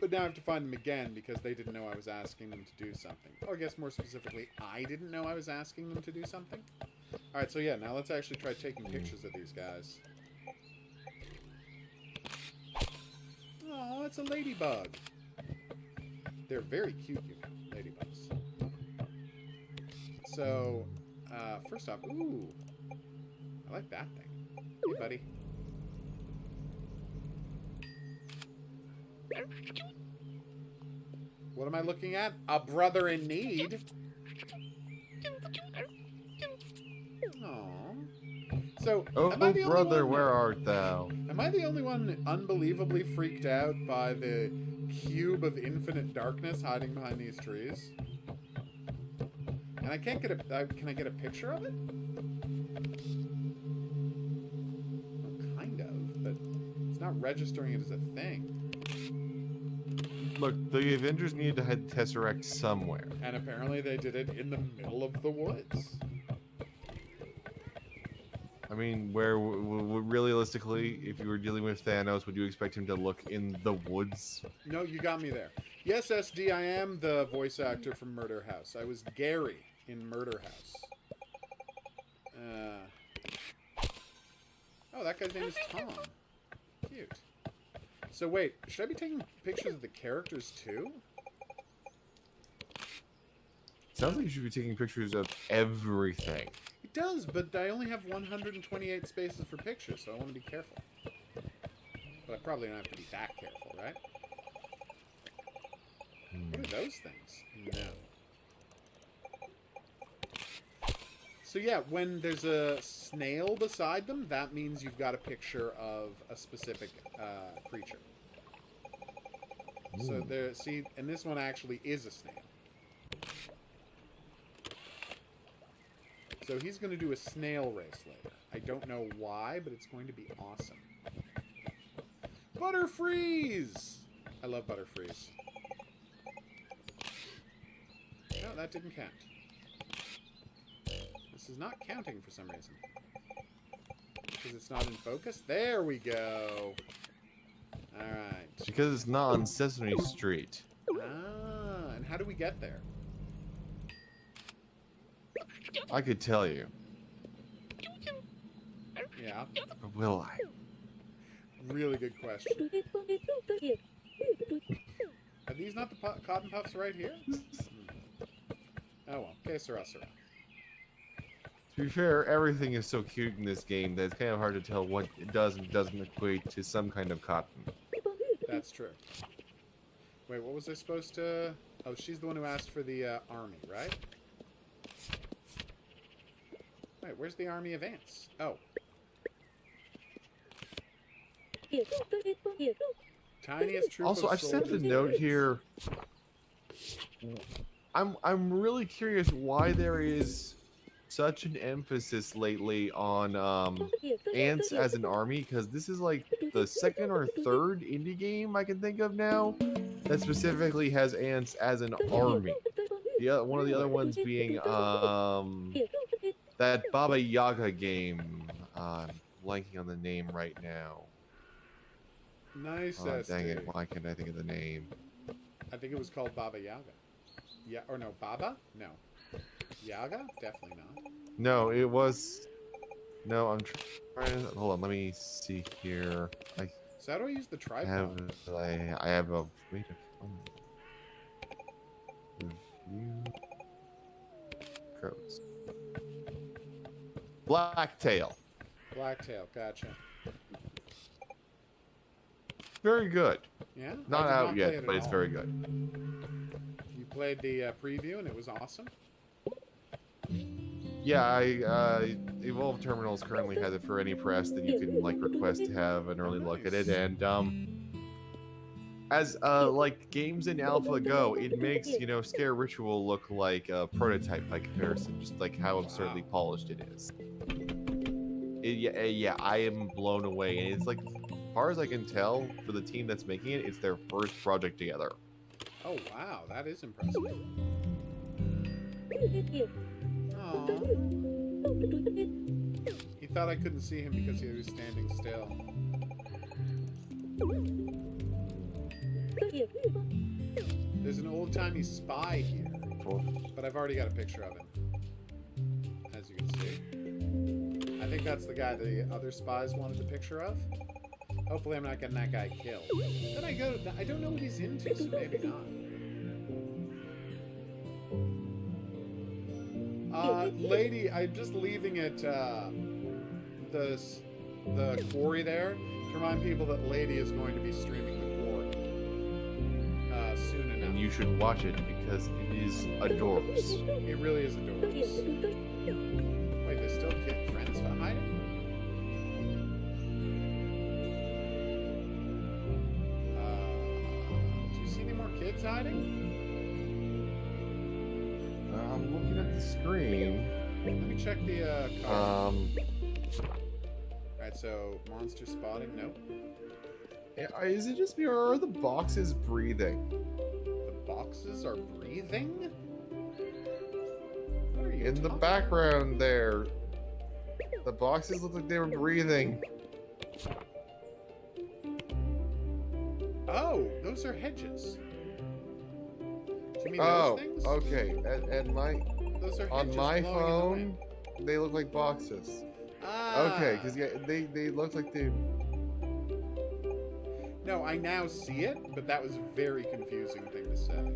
But now I have to find them again because they didn't know I was asking them to do something. Or I guess more specifically, I didn't know I was asking them to do something. Alright, so yeah, now let's actually try taking pictures of these guys. Oh, it's a ladybug. They're very cute, you know, ladybugs. So, first off, ooh, I like that thing. Hey, buddy. What am I looking at? A brother in need. Aww. So, oh, brother, where art thou? Am I the only one unbelievably freaked out by the cube of infinite darkness hiding behind these trees? And I can't get a... can I get a picture of it? Well, kind of, but it's not registering it as a thing. Look, the Avengers needed to head Tesseract somewhere. And apparently they did it in the middle of the woods. I mean, where realistically, if you were dealing with Thanos, would you expect him to look in the woods? No, you got me there. Yes, SD, I am the voice actor from Murder House. I was Gary in Murder House. Oh, that guy's name is Tom. Cute. So wait, should I be taking pictures of the characters too? Sounds like you should be taking pictures of everything. It does, but I only have 128 spaces for pictures, so I want to be careful. But I probably don't have to be that careful, right? What are those things? No. So yeah, when there's a snail beside them, that means you've got a picture of a specific creature. Ooh. So there, see, and this one actually is a snail. So he's going to do a snail race later. I don't know why, but it's going to be awesome. Butterfreeze! I love Butterfreeze. No, that didn't count. This is not counting for some reason. Because it's not in focus? There we go! Alright. It's because it's not on Sesame Street. Ah, and how do we get there? I could tell you. Yeah, Or will I? really good question. Are these not the cotton puffs right here? Oh well, que sera, sera. To be fair, everything is so cute in this game that it's kind of hard to tell what it does and doesn't equate to some kind of cotton. That's true. Wait, what was I supposed to... Oh, she's the one who asked for the army, right? Wait, where's the army of ants? Oh. Tiniest troop Also, of I've sent a soldiers note there is. here. I'm really curious why there is such an emphasis lately on ants as an army, because this is like the second or third indie game I can think of now that specifically has ants as an army. One of the other ones being that Baba Yaga game. I'm blanking on the name right now. Nice, Oh, dang SD. it! Why can't I think of the name? I think it was called Baba Yaga. Yeah, or no, Baba? No. Yaga? Definitely not. No, it was. No, I'm trying. Hold on, let me see here. So how do I use the tripod? I have a way to find review codes. Blacktail. Blacktail, gotcha. Very good. Yeah? Not I did out play yet, it but at it's all. very good. You played the preview and it was awesome? Yeah, Evolve Terminals currently has it for any press that you can like request to have an early look at it, and as like games in alpha go, it makes Scare Ritual look like a prototype by comparison, just like how absurdly polished it is. Yeah, I am blown away, and it's like, as far as I can tell, for the team that's making it, it's their first project together. Oh wow, that is impressive. Aww. He thought I couldn't see him because he was standing still. There's an old-timey spy here, but I've already got a picture of him, as you can see. I think that's the guy the other spies wanted a picture of. Hopefully I'm not getting that guy killed. Then I don't know what he's into, so maybe not. Lady, I'm just leaving it, the quarry there to remind people that Lady is going to be streaming the quarry soon enough. And you should watch it because it is adorbs. It really is adorbs. Wait, there's still friends behind him? Do you see any more kids hiding? I'm looking at the screen. Let me check the car. Alright, so monster spotting, nope. Is it just me or are the boxes breathing? The boxes are breathing? What are you In the talking background there. The boxes look like they were breathing. Oh, those are hedges. Do you mean Oh, those things? okay. And Those are on hedges my blowing in the phone, wind. they look like boxes. Ah. Okay, because yeah, they look like they. No, I now see it, but that was a very confusing thing to say.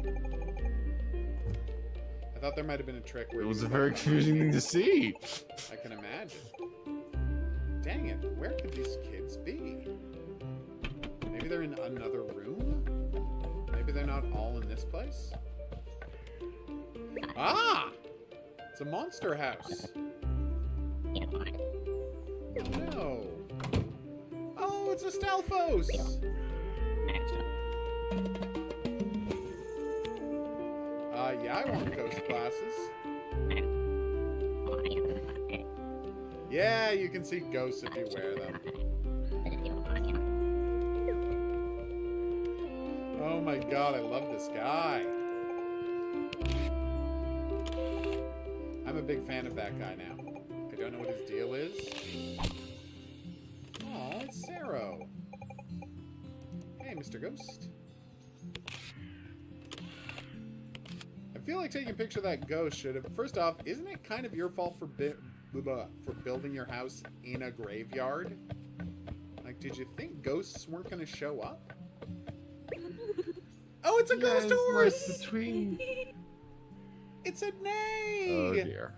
I thought there might have been a trick where It was you a very confusing thing to see. I can imagine. Dang it, where could these kids be? Maybe they're in another room? Maybe they're not all in this place? Ah! It's a monster house. No. Oh, it's a Stalfos! Yeah, I want ghost glasses. Yeah, you can see ghosts if you wear them. Oh my god, I love this guy. I'm a big fan of that guy now. I don't know what his deal is. Oh, it's Zorro. Hey, Mr. Ghost. I feel like taking a picture of that ghost should have... First off, isn't it kind of your fault for building your house in a graveyard? Like, did you think ghosts weren't going to show up? Oh, it's a ghost horse! Like between... It's a neigh! Oh dear.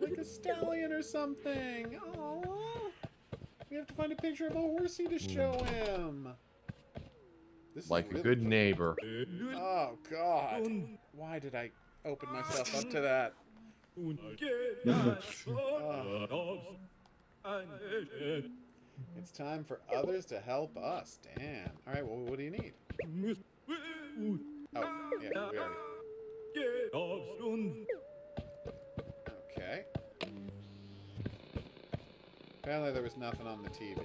Like a stallion or something. Aww. We have to find a picture of a horsey to show him. This is Like a really good cool. neighbor. Oh, God. Why did I open myself up to that? It's time for others to help us. Damn. All right, well, what do you need? Oh, yeah, we already... Okay. Apparently there was nothing on the TV.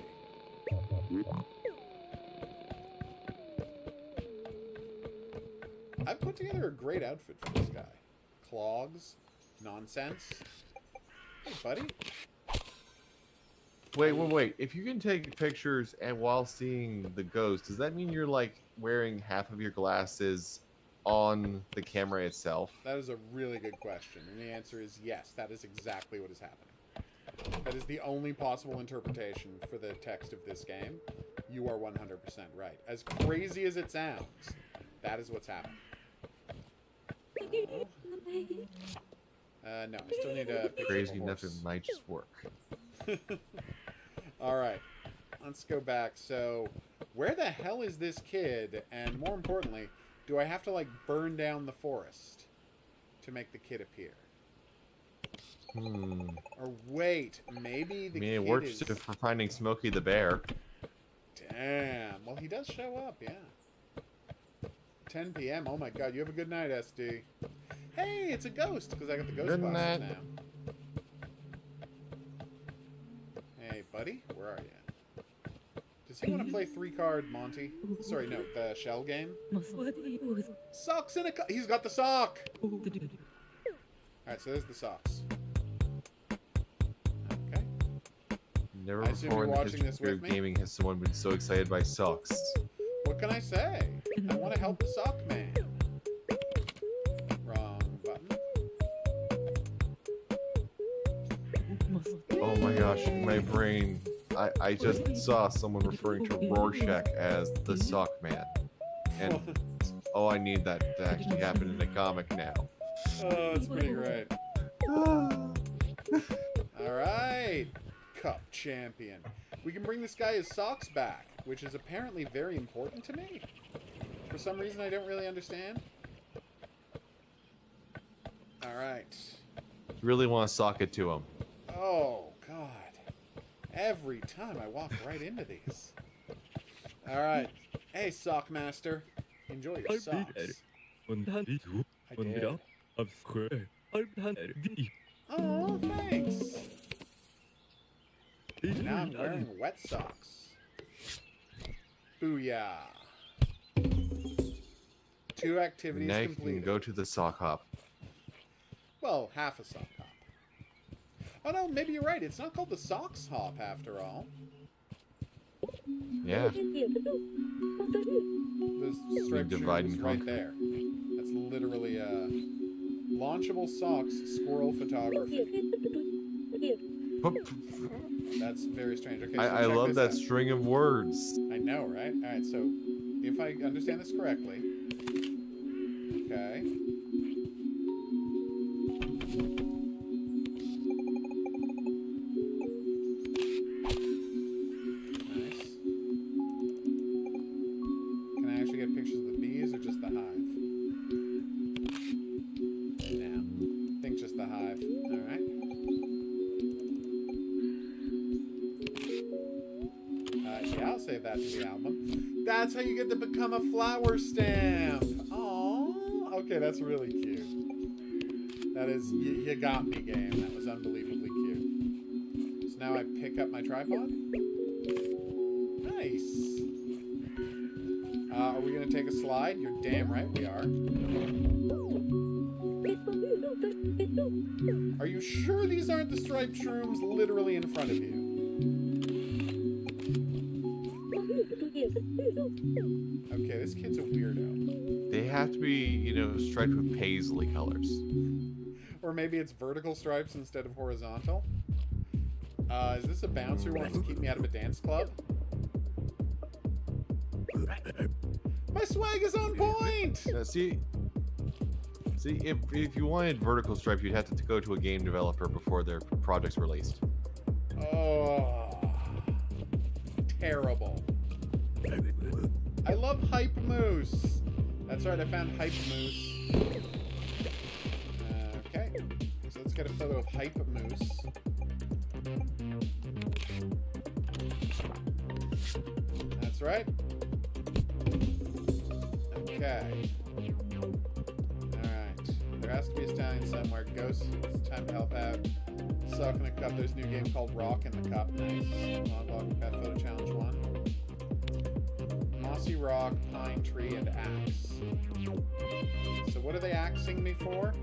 I've put together a great outfit for this guy. Clogs. Nonsense. Hey, buddy. Wait. If you can take pictures and while seeing the ghost, does that mean you're like wearing half of your glasses on the camera itself? That is a really good question. And the answer is yes. That is exactly what is happening. That is the only possible interpretation for the text of this game. You are 100% right. As crazy as it sounds, that is what's happening. No, I still need a picture Crazy of a enough, it horse. might just work. Alright, let's go back. So, where the hell is this kid? And more importantly, do I have to, like, burn down the forest to make the kid appear? Or wait, maybe the kid it works is... for finding Smokey the Bear. Damn. Well, he does show up, yeah. 10 p.m. Oh my god, you have a good night, SD. Hey, it's a ghost, because I got the ghost Good glasses night. now. Hey, buddy, where are you? Does he want to play 3-card Monty? Sorry, no, the shell game? Socks in a... He's got the sock! Alright, so there's the socks. Okay. Never I assume before you're in the watching this history with of me? gaming has someone been so excited by socks. What can I say? I want to help the sock man. Wrong button. Oh my gosh, in my brain, I just saw someone referring to Rorschach as the sock man. And oh, I need that to actually happen in a comic now. Oh, that's pretty great. Alright, Cup Champion. We can bring this guy his socks back, which is apparently very important to me. For some reason I don't really understand. Alright. Really want to sock it to him. Oh, God. Every time I walk right into these. Alright. Hey, Sock Master. Enjoy your socks. I did. Oh, thanks. Now I'm wearing wet socks. Booyah. 2 activities Now you can completed. go to the sock hop. Well, half a sock hop. Oh no, maybe you're right. It's not called the socks hop after all. Yeah. The striped divide shoes and right conquer. there. That's literally launchable socks, squirrel photography. That's very strange. Okay, so I check love this that out. string of words. I know, right? All right, so if I understand this correctly, okay. Nice. Can I actually get pictures of the bees or just the hive? No. I think just the hive. All right. Yeah, I'll save that to the album. That's how you get to become a flower stamp. Aww. Okay, that's really cute. That is, you got me, game. That was unbelievably cute. So now I pick up my tripod. Nice. Are we going to take a slide? You're damn right we are. Are you sure these aren't the striped shrooms literally in front of you? Okay, this kid's a weirdo. They have to be, you know, striped with paisley colors. Or maybe it's vertical stripes instead of horizontal. Is this a bouncer who wants to keep me out of a dance club? My swag is on point! See, if you wanted vertical stripes, you'd have to go to a game developer before their project's released. Oh, terrible. I love Hype Moose. That's right, I found Hype Moose. Okay, so let's get a photo of Hype Moose. That's right. Okay. Alright. There has to be a stallion somewhere. Ghost, it's time to help out. Suck in a cup. There's a new game called Rock in the Cup. Nice. Log Pet Photo Challenge 1. Mossy Rock, Pine Tree, and Axe. So what are they axing me for?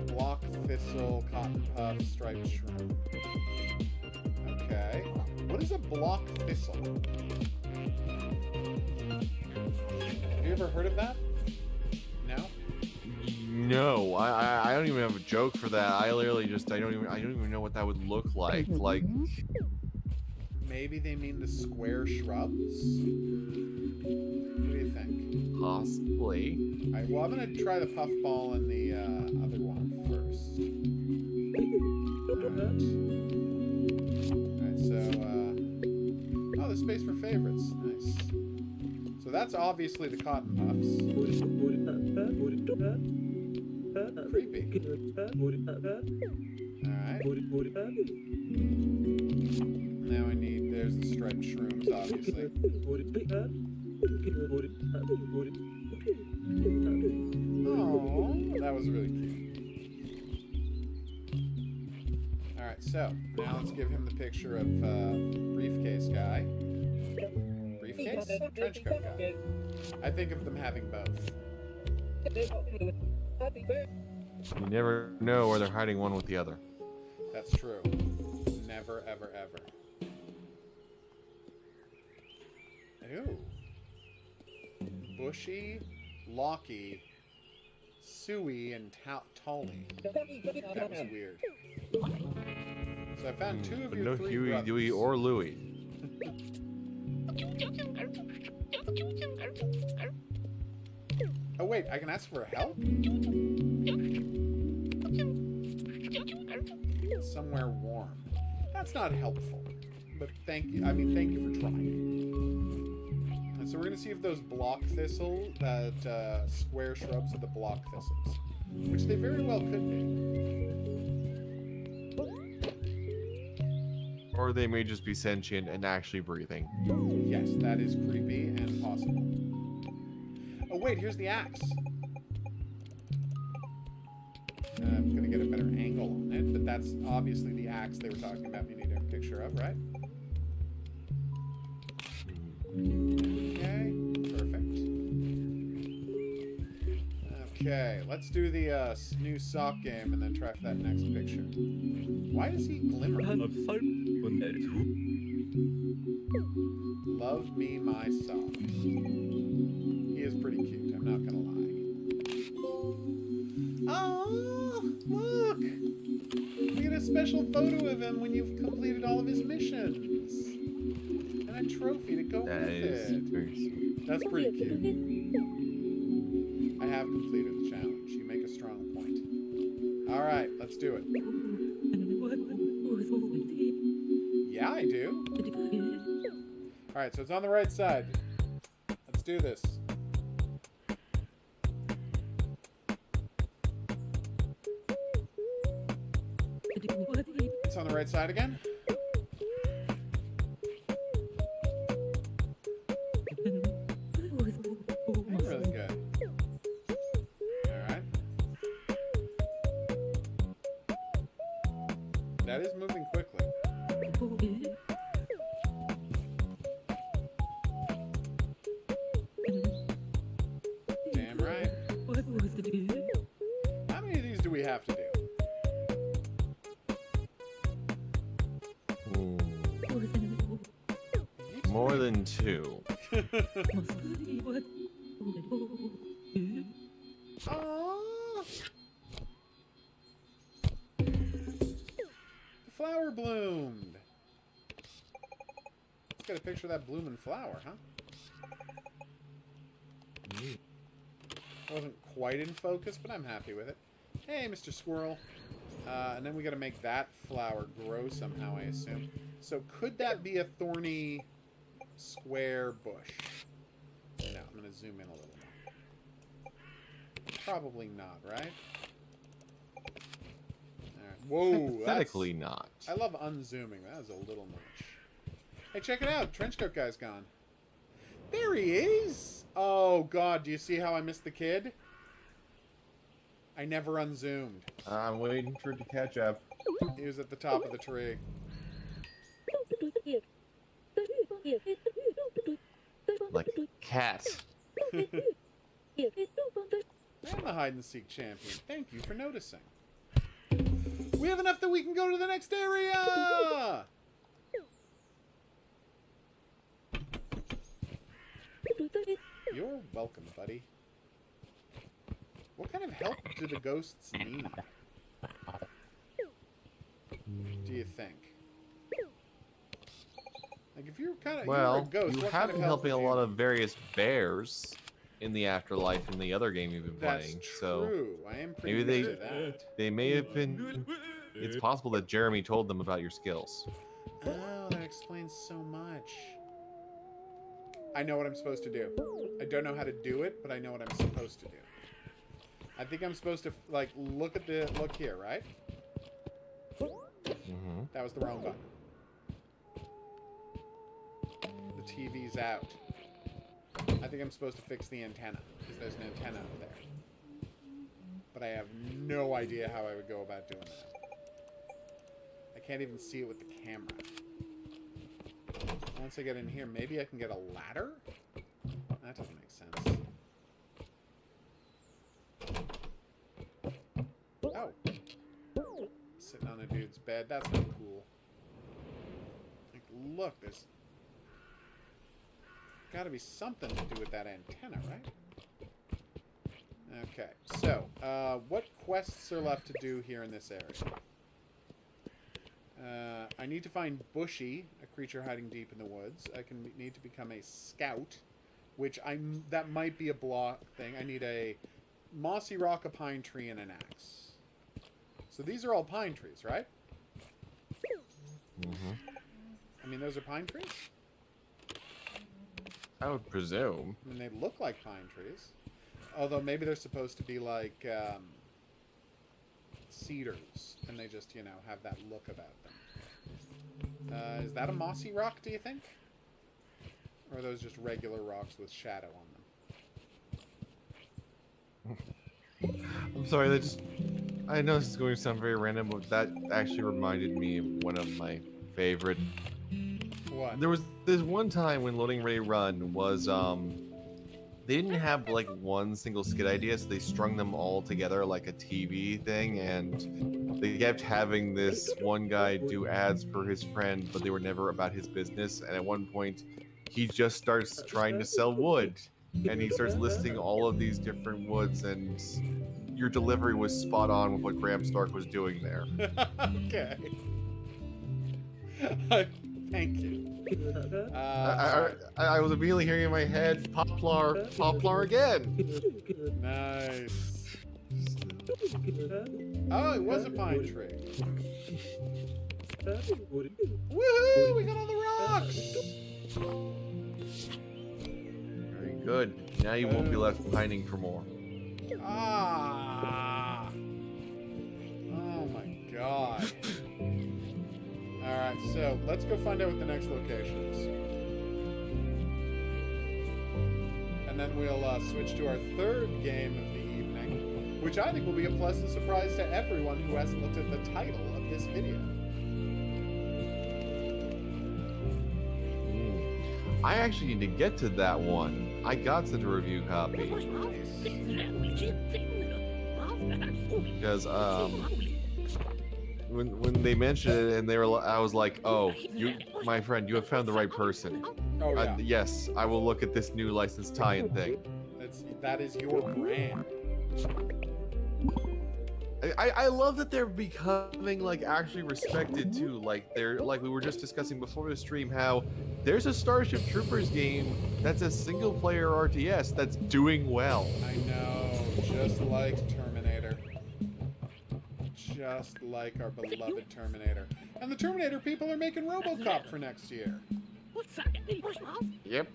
Block Thistle, Cotton Puff, Striped Shroom. Okay. What is a block thistle? Have you ever heard of that? No? No, I don't even have a joke for that. I literally just I don't even know what that would look like. Like Maybe they mean the square shrubs? What do you think? possibly. Alright, well I'm gonna try the puffball and the other one first. Alright, so oh, there's space for favorites. Nice. So that's obviously the cotton puffs. Creepy. Alright. Now I need, there's the striped shrooms, obviously. Oh, that was really cute. Alright, so now let's give him the picture of briefcase guy. Briefcase? Trench coat guy. I think of them having both. You never know where they're hiding one with the other. That's true. Never, ever, ever. Ooh. Bushy, Locky, Suey, and Tolly. That was weird. So I found two of But your no three Huey, brothers. Dewey, or Louie. Oh wait, I can ask for help? Somewhere warm. That's not helpful. But thank you. I mean, thank you for trying. And so we're gonna see if those block thistle, that square shrubs, are the block thistles, which they very well could be. Or they may just be sentient and actually breathing. Yes, that is creepy and possible. Oh wait, here's the axe. I'm gonna get a better angle on it, but that's obviously the axe they were talking about me needing a picture of, right? Okay, perfect. Okay, let's do the new sock game and then try for that next picture. Why is he glimmering? Love me my socks. He is pretty cute, I'm not gonna lie. Oh, look! We get a special photo of him when you've completed all of his missions. And a trophy to go with it. Very sweet. That's pretty cute. I have completed the challenge. You make a strong point. Alright, let's do it. Yeah, I do. Alright, so it's on the right side. Let's do this. It's on the right side again. Really good. Alright. That is moving quickly. Damn right. How many of these do we have to do? More than 2. Aww. The flower bloomed. Let's get a picture of that blooming flower, huh? Wasn't quite in focus, but I'm happy with it. Hey, Mr. Squirrel. And then we gotta make that flower grow somehow, I assume. So could that be a thorny square bush? No, I'm gonna zoom in a little more. Probably not, right? Alright. Whoa, Hypothetically not. I love unzooming. That was a little much. Hey, check it out. Trenchcoat guy's gone. There he is! Oh, God. Do you see how I missed the kid? I never unzoomed. I'm waiting for it to catch up. He was at the top of the tree. Like a cat. I'm the hide-and-seek champion. Thank you for noticing. We have enough that we can go to the next area! You're welcome, buddy. What kind of help do the ghosts need? Do you think? Like, if you're kind of you're a ghost, you what have kind of been help helping a would you lot need? of various bears in the afterlife in the other game you've been That's playing. true. So I am pretty maybe good at that. they may have been. It's possible that Jeremy told them about your skills. Oh, that explains so much. I know what I'm supposed to do. I don't know how to do it, but I know what I'm supposed to do. I think I'm supposed to, like, look here, right? Mm-hmm. That was the wrong button. The TV's out. I think I'm supposed to fix the antenna, because there's an antenna up there. But I have no idea how I would go about doing that. I can't even see it with the camera. Once I get in here, maybe I can get a ladder? That doesn't make sense. Oh. Sitting on a dude's bed. That's not cool. Like, look, there's gotta be something to do with that antenna, right? Okay, so, what quests are left to do here in this area? I need to find Bushy, a creature hiding deep in the woods. I need to become a scout, which that might be a block thing. I need a mossy rock, a pine tree, and an axe. So these are all pine trees, right? Mm-hmm. I mean, those are pine trees? I would presume. I mean, they look like pine trees. Although maybe they're supposed to be like cedars, and they just, you know, have that look about them. Is that a mossy rock, do you think? Or are those just regular rocks with shadow on them? I'm sorry, I know this is going to sound very random, but that actually reminded me of one of my favorite. What? There was this one time when Loading Ready Run was they didn't have like one single skit idea, so they strung them all together like a TV thing, and they kept having this one guy do ads for his friend, but they were never about his business. And at one point, he just starts trying to sell wood, and he starts listing all of these different woods, and your delivery was spot on with what Graham Stark was doing there. Okay. Thank you. I was immediately hearing in my head, Poplar, Poplar again. Nice. Oh, it was a pine tree. Woohoo! We got all the rocks. Very good. Now you won't be left pining for more. Ah. Oh my god. Alright, so let's go find out what the next location is. And then we'll switch to our third game of the evening, which I think will be a pleasant surprise to everyone who hasn't looked at the title of this video. I actually need to get to that one. I got sent a review copy. Because when they mentioned it and I was like, oh, my friend, you have found the right person. Oh yeah. Yes, I will look at this new licensed tie-in thing. That is your brand. I love that they're becoming like actually respected too. Like they're like we were just discussing before the stream how there's a Starship Troopers game that's a single player RTS that's doing well. I know, just like Terminator. Just like our beloved Terminator. And the Terminator people are making RoboCop for next year. Yep.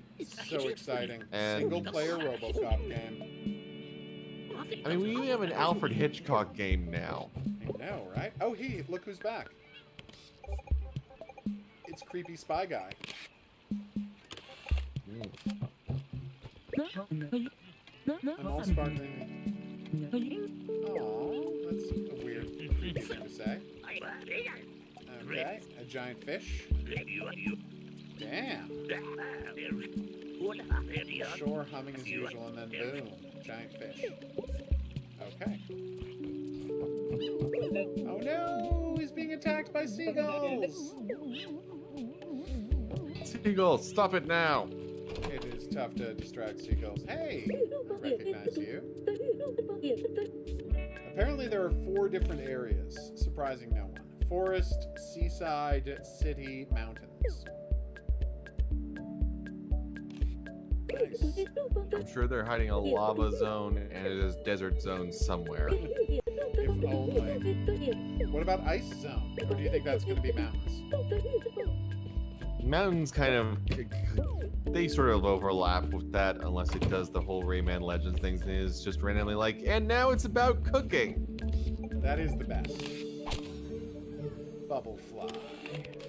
So exciting. And single player RoboCop game. I mean, we even have an Alfred Hitchcock game now. I know, right? Oh, look who's back. It's creepy spy guy. I'm all sparkling. Oh, that's a weird, creepy thing to say. Okay, a giant fish. Damn. Shore humming as usual, and then boom, giant fish. Okay. Oh no, he's being attacked by seagulls. Seagulls, stop it now. It is tough to distract seagulls. Hey, I recognize you. Apparently there are 4 different areas, surprising no one. Forest, seaside, city, mountains. Nice. I'm sure they're hiding a lava zone and a desert zone somewhere. If only. What about ice zone? Or do you think that's going to be mountains? Mountains kind of, they sort of overlap with that unless it does the whole Rayman Legends things and is just randomly like, and now it's about cooking. That is the best. Bubble fly.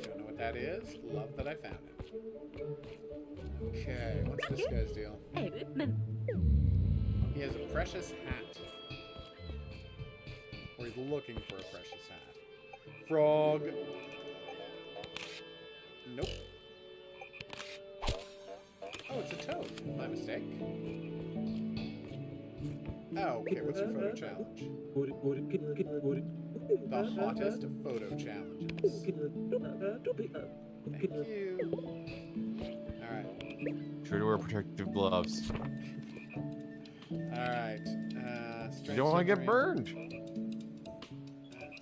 Don't know what that is? Love that I found it. Okay, what's this guy's deal? He has a precious hat. Or he's looking for a precious hat. Frog. Nope. Oh, it's a toad. My mistake. Oh, okay, what's your photo challenge? The hottest photo challenges. Thank you. Alright. Sure to wear protective gloves. Alright. You don't want to get burned.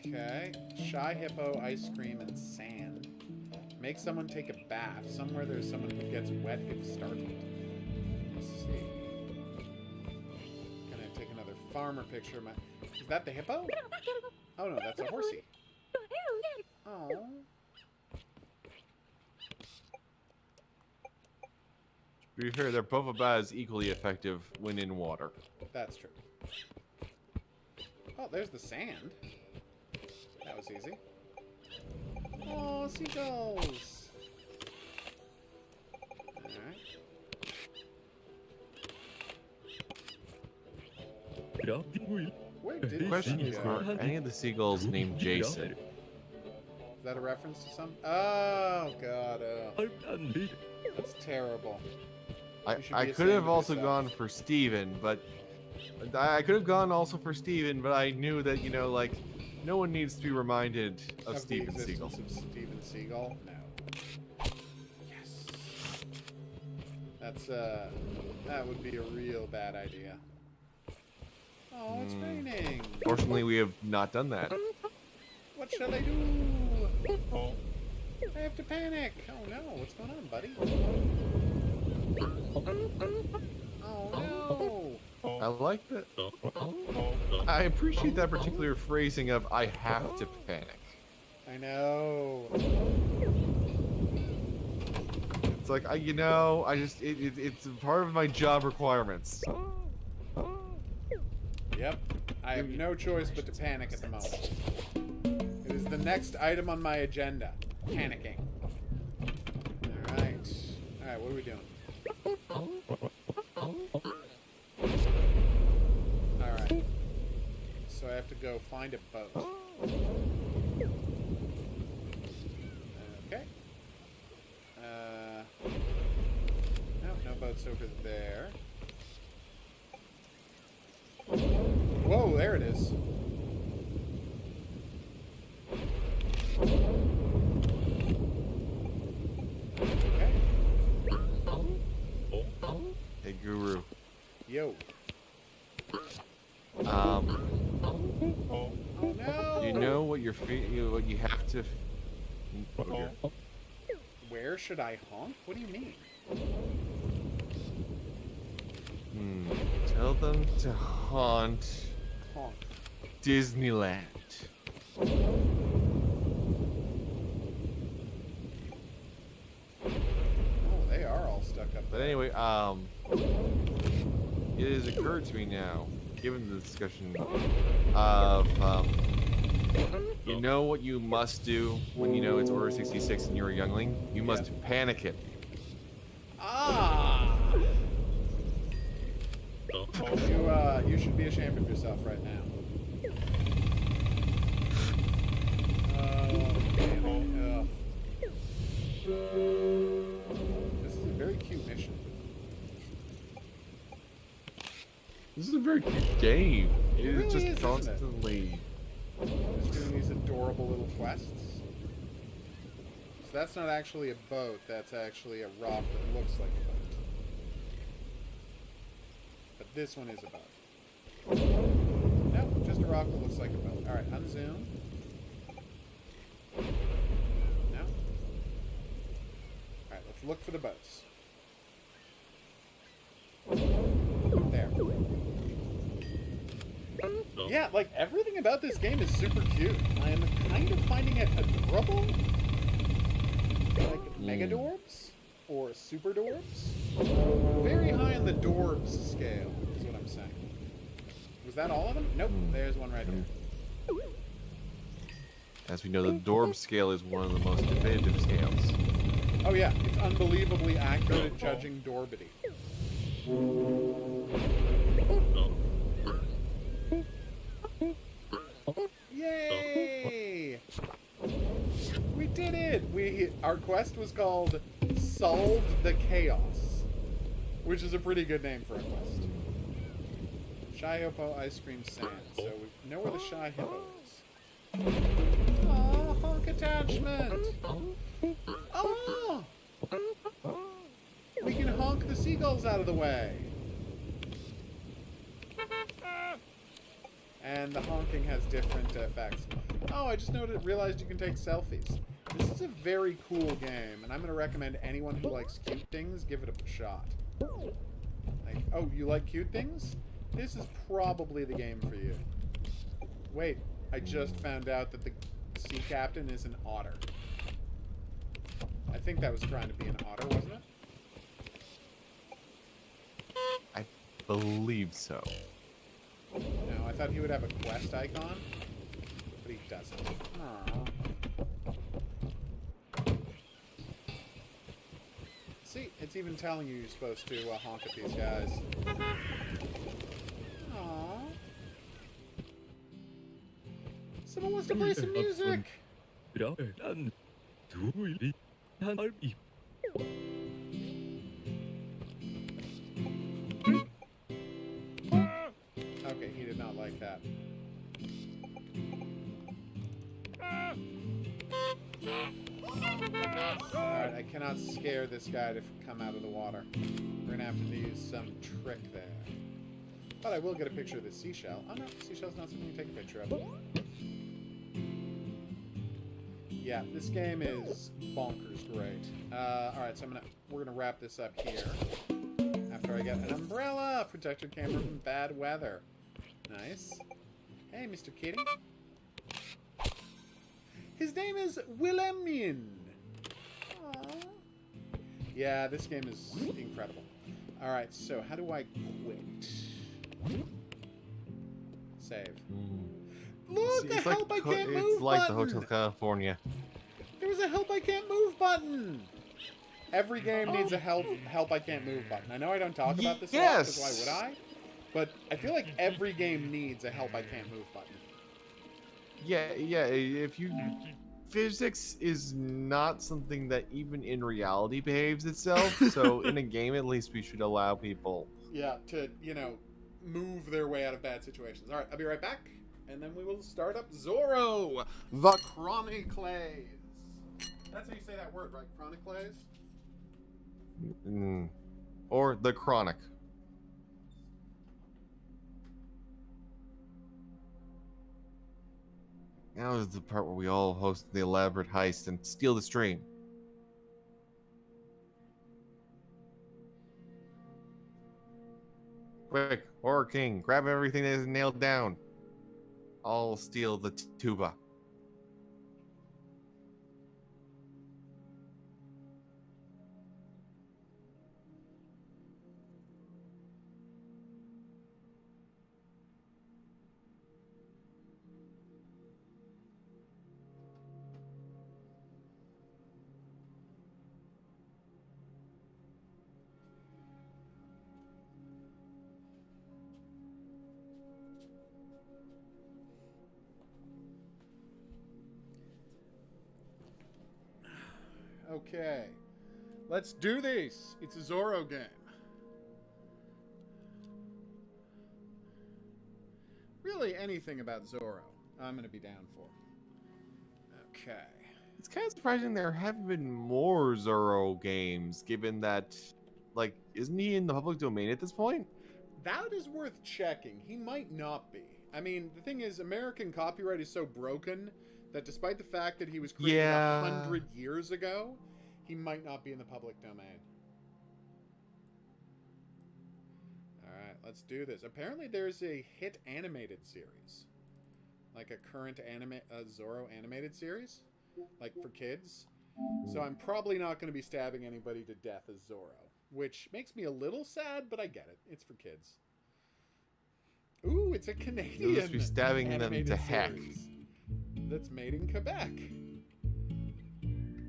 Okay. Shy hippo, ice cream, and sand. Make someone take a bath. Somewhere there's someone who gets wet if startled. Let's see. Gonna take another farmer picture of my... Is that the hippo? Oh no, that's a horsey. Oh. To be fair, they're both about as equally effective when in water. That's true. Oh, there's the sand. That was easy. Oh, seagulls! Alright. Where did The question she is, go? are any of the seagulls named Jason? Is that a reference to some? Oh, God. That's terrible. You should I be could ashamed have of also yourself. gone for Steven, but I could have gone also for Steven, but I knew that, you know, like, no one needs to be reminded of the Steven Seagal. existence of Steven Seagal? No. Yes. That's that would be a real bad idea. Oh, it's raining. Fortunately, we have not done that. What shall I do? I have to panic. Oh no, what's going on, buddy? Oh no. I like that. I appreciate that particular phrasing of "I have to panic." I know. It's like you know, it's part of my job requirements. Yep. I have no choice but to panic at the moment. It is the next item on my agenda. Panicking. Alright. Alright, what are we doing? Alright. So I have to go find a boat. Okay. No, no boats over there. Whoa, there it is. Okay. Hey, Guru. Yo. Oh no! You know what what you have to. Oh, dear. Where should I honk? What do you mean? Tell them to haunt Honk. Disneyland. Oh, they are all stuck up But there. anyway, it has occurred to me now, given the discussion of, you know what you must do when you know it's Order 66 and you're a youngling? You must panic it. Ah! You should be ashamed of yourself right now. Oh, man. This is a very cute mission. This is a very cute game. It It really is is, just isn't it? constantly. Just doing these adorable little quests. So that's not actually a boat, that's actually a rock that looks like a boat. But this one is a boat. No, just a rock that looks like a boat. Alright, unzoom. No? Alright, let's look for the boats. There. Yeah, like, everything about this game is super cute. I am kind of finding it adorable. Like, Megadorbs? Or Super Dorbs? Very high on the Dorbs scale, is what I'm saying. Was that all of them? Nope, there's one right there. As we know, the Dorb scale is one of the most definitive scales. Oh yeah, it's unbelievably accurate at judging Dorbity. Yay! We did it! Our quest was called Solve the Chaos, which is a pretty good name for a quest. Shy Hippo Ice Cream Sand, so we know where the Shy Hippo is. Oh, honk attachment! Oh! We can honk the seagulls out of the way! And the honking has different effects. Oh, I just realized you can take selfies. This is a very cool game, and I'm going to recommend anyone who likes cute things, give it a shot. Like, oh, you like cute things? This is probably the game for you. Wait, I just found out that the sea captain is an otter. I think that was trying to be an otter, wasn't it? I believe so. No, I thought he would have a quest icon, but he doesn't. Aww. See, it's even telling you're supposed to honk at these guys. Aww. Someone wants to play some music! cat. Alright, I cannot scare this guy to come out of the water. We're gonna have to use some trick there. But I will get a picture of the seashell. Oh no, seashell's not something you take a picture of. Yeah, this game is bonkers great. Alright, so we're gonna wrap this up here. After I get an umbrella! Protected camera from bad weather. Nice. Hey, Mr. Kitty. His name is Wilhelmine. Aww. Yeah, this game is incredible. Alright, so how do I quit? Save. Look, a help I can't move It's like button. the Hotel California. There was a help I can't move button. Every game needs a help I can't move button. I know I don't talk about this a lot, because why would I? But I feel like every game needs a help I can't move button. Yeah, if you... Physics is not something that even in reality behaves itself, so in a game at least we should allow people... Yeah, to, you know, move their way out of bad situations. Alright, I'll be right back, and then we will start up Zorro, the Chronicles. That's how you say that word, right? Chronicles? Or the Chronic. Now is the part where we all host the elaborate heist and steal the stream. Quick, Horror King, grab everything that is nailed down. I'll steal the tuba. Okay. Let's do this. It's a Zorro game. Really, anything about Zorro, I'm going to be down for. Okay. It's kind of surprising there haven't been more Zorro games, given that, like, isn't he in the public domain at this point? That is worth checking. He might not be. I mean, the thing is, American copyright is so broken that despite the fact that he was created 100 years ago, he might not be in the public domain. Alright, let's do this. Apparently there's a hit animated series. Like a current Zorro animated series. Like for kids. So I'm probably not going to be stabbing anybody to death as Zorro. Which makes me a little sad, but I get it. It's for kids. Ooh, it's a Canadian You'll just be stabbing them to heck. That's made in Quebec.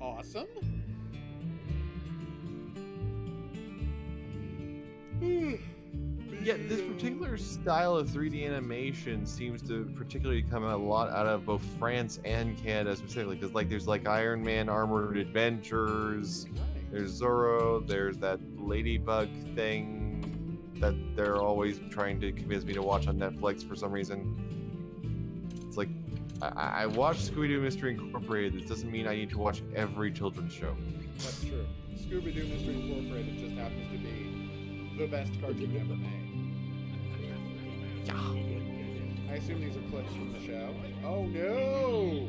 Awesome. Yeah, this particular style of 3D animation seems to particularly come a lot out of both France and Canada specifically, because like there's like Iron Man Armored Adventures, there's Zorro, there's that Ladybug thing that they're always trying to convince me to watch on Netflix for some reason. It's like, I watched Scooby-Doo Mystery Incorporated. This doesn't mean I need to watch every children's show. That's true. Scooby-Doo Mystery Incorporated just happens to be the best cartoon ever made. Yeah. I assume these are clips from the show. Oh no!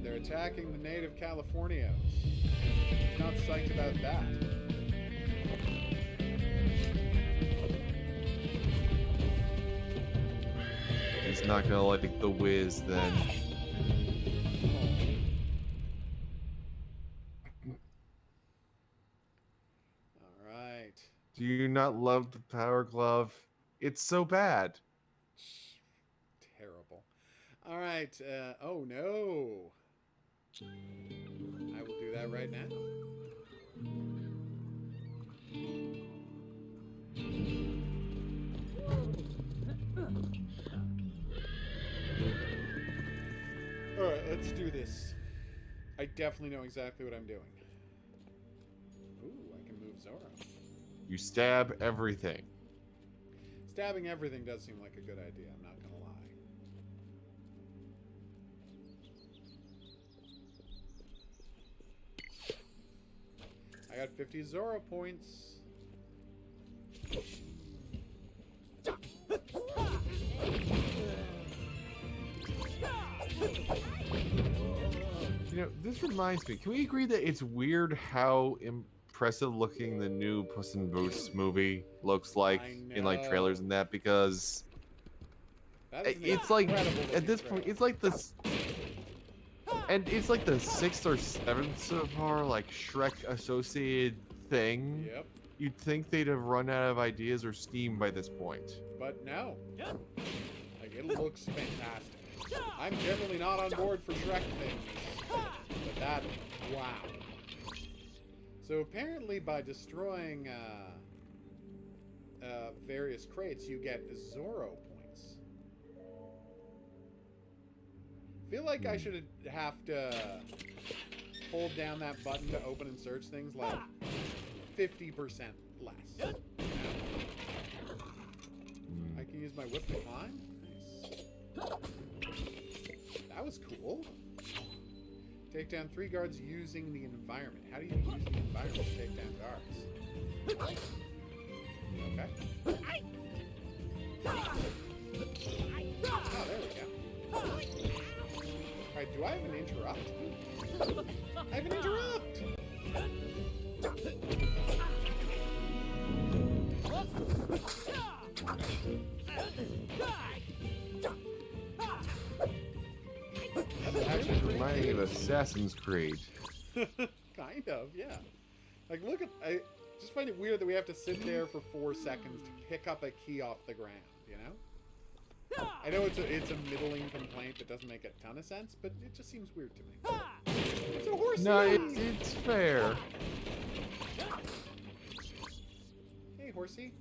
They're attacking the native Californios. Not psyched about that. He's not gonna like the Wiz then. Alright. Do you not love the Power Glove? It's so bad. Terrible. Alright, oh no. I will do that right now. Alright, let's do this. I definitely know exactly what I'm doing. Ooh, I can move Zorro. You stab everything. Stabbing everything does seem like a good idea, I'm not gonna lie. I got 50 Zorro points. You know, this reminds me, can we agree that it's weird how impressive looking the new Puss in Boots movie looks like in like trailers and that? Because it's like at this point it's like this, and it's like the 6th or 7th so far like Shrek associated thing. Yep. You'd think they'd have run out of ideas or steam by this point. But no. Like, it looks fantastic. I'm generally not on board for Shrek things. But that, wow. So apparently by destroying various crates, you get Zorro points. I feel like I should have to hold down that button to open and search things like 50% less. I can use my whip to climb. Nice. That was cool. Take down 3 guards using the environment. How do you use the environment to take down guards? Okay. Oh, there we go. Alright, do I have an interrupt? I have an interrupt! Actually reminding me of Assassin's Creed. Kind of, yeah. Like, look at... I just find it weird that we have to sit there for 4 seconds to pick up a key off the ground, you know? I know it's a middling complaint that doesn't make a ton of sense, but it just seems weird to me. It's a horsey! No, it's fair. Hey, horsey.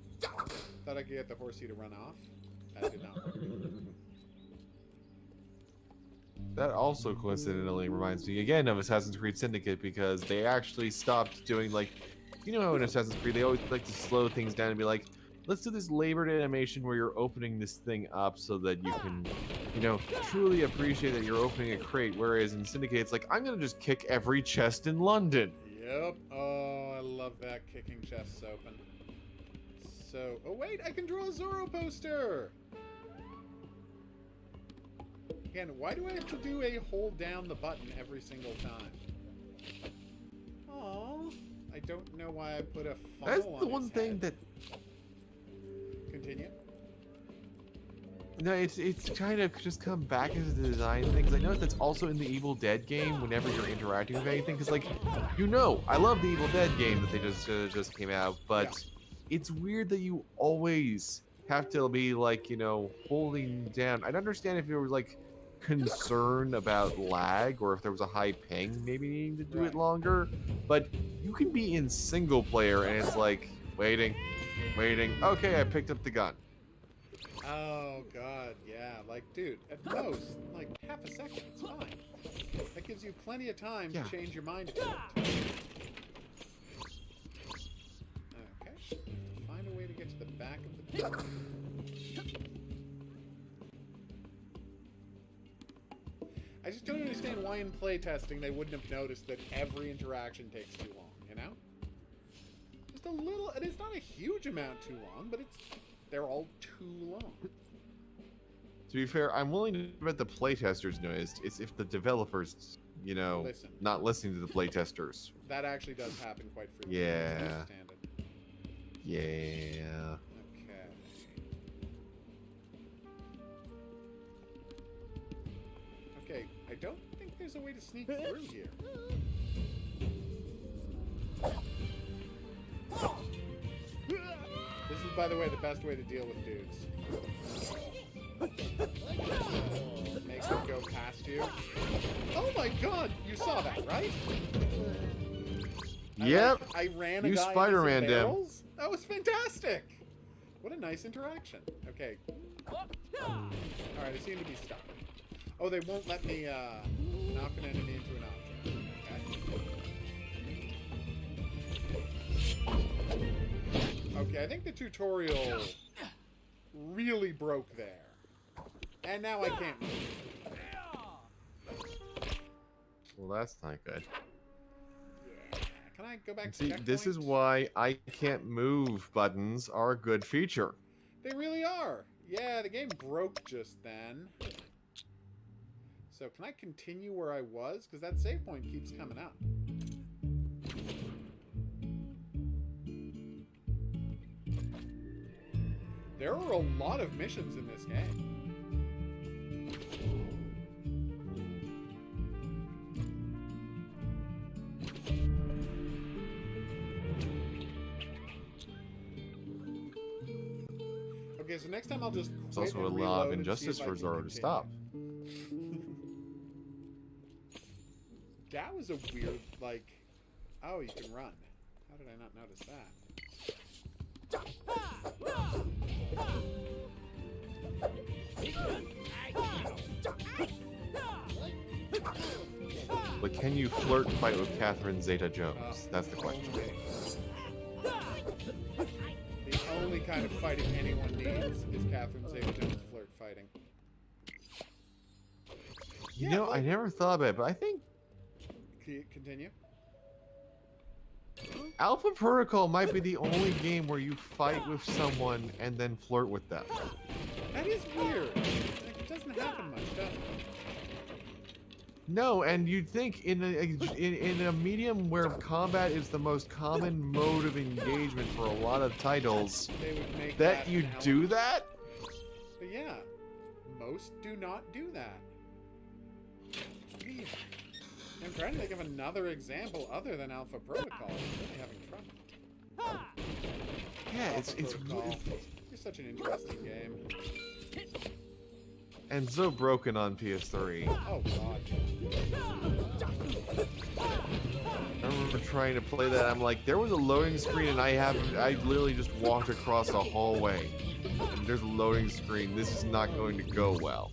Thought I could get the horsey to run off. That did not work. That also coincidentally reminds me again of Assassin's Creed Syndicate, because they actually stopped doing, like, you know how in Assassin's Creed they always like to slow things down and be like, let's do this labored animation where you're opening this thing up so that you can, you know, truly appreciate that you're opening a crate, whereas in Syndicate it's like, I'm gonna just kick every chest in London. Yep. Oh, I love that, kicking chests open. So, oh wait, I can draw a Zorro poster! Again, why do I have to do a hold down the button every single time? Aww. I don't know why I put a funnel That's on the his one thing head. that... Continue. No, it's kind of just come back as a design thing. 'Cause I know that's also in the Evil Dead game whenever you're interacting with anything. Because, like, you know, I love the Evil Dead game that they just came out, but it's weird that you always have to be, like, you know, holding down. I'd understand if you were, like, concerned about lag, or if there was a high ping maybe needing to do it longer, but you can be in single player and it's like waiting, okay, I picked up the gun. Oh god, yeah, like, dude, at most like half a second, it's fine. That gives you plenty of time to change your mind if you want to. Okay, find a way to get to the back of the building. I just don't understand why in playtesting they wouldn't have noticed that every interaction takes too long, you know? Just a little, and it's not a huge amount too long, but they're all too long. To be fair, I'm willing to bet the playtesters noticed. It's if the developers, you know, not listening to the playtesters. That actually does happen quite frequently. Yeah. I understand it. Yeah. Okay, I don't think there's a way to sneak through here. This is, by the way, the best way to deal with dudes. Make them go past you. Oh my god, you saw that, right? Yep. I ran a you guy Spider-Man into some him. barrels. That was fantastic. What a nice interaction. Okay. Alright, I seem to be stuck. Oh, they won't let me knock an enemy into an object. Okay. I think the tutorial really broke there. And now I can't move. Well, that's not good. Yeah. Can I go back to See, checkpoint? this is why I can't move buttons are a good feature. They really are. Yeah, the game broke just then. So can I continue where I was? Because that save point keeps coming up. There are a lot of missions in this game. Okay, so next time I'll just quit It's also a and lot of reload and injustice see if for I can Zorro to continue. stop. That was a weird, like... Oh, you can run. How did I not notice that? But can you flirt and fight with Catherine Zeta-Jones? That's the question. The only kind of fighting anyone needs is Catherine Zeta-Jones flirt fighting. You know, I never thought about it, but I think Continue. Alpha Protocol might be the only game where you fight with someone and then flirt with them. That is weird. Like, it doesn't happen much, does it? No, and you'd think in a medium where combat is the most common mode of engagement for a lot of titles, They would make that you an do element. that? But yeah, most do not do that. Weird. I'm trying to think of another example other than Alpha Protocol. I'm really having trouble. Yeah, Alpha Protocol. It's such an interesting game. and so broken on PS3. Oh god. I remember trying to play that. I'm like, there was a loading screen, and I literally just walked across a hallway, and there's a loading screen. This is not going to go well.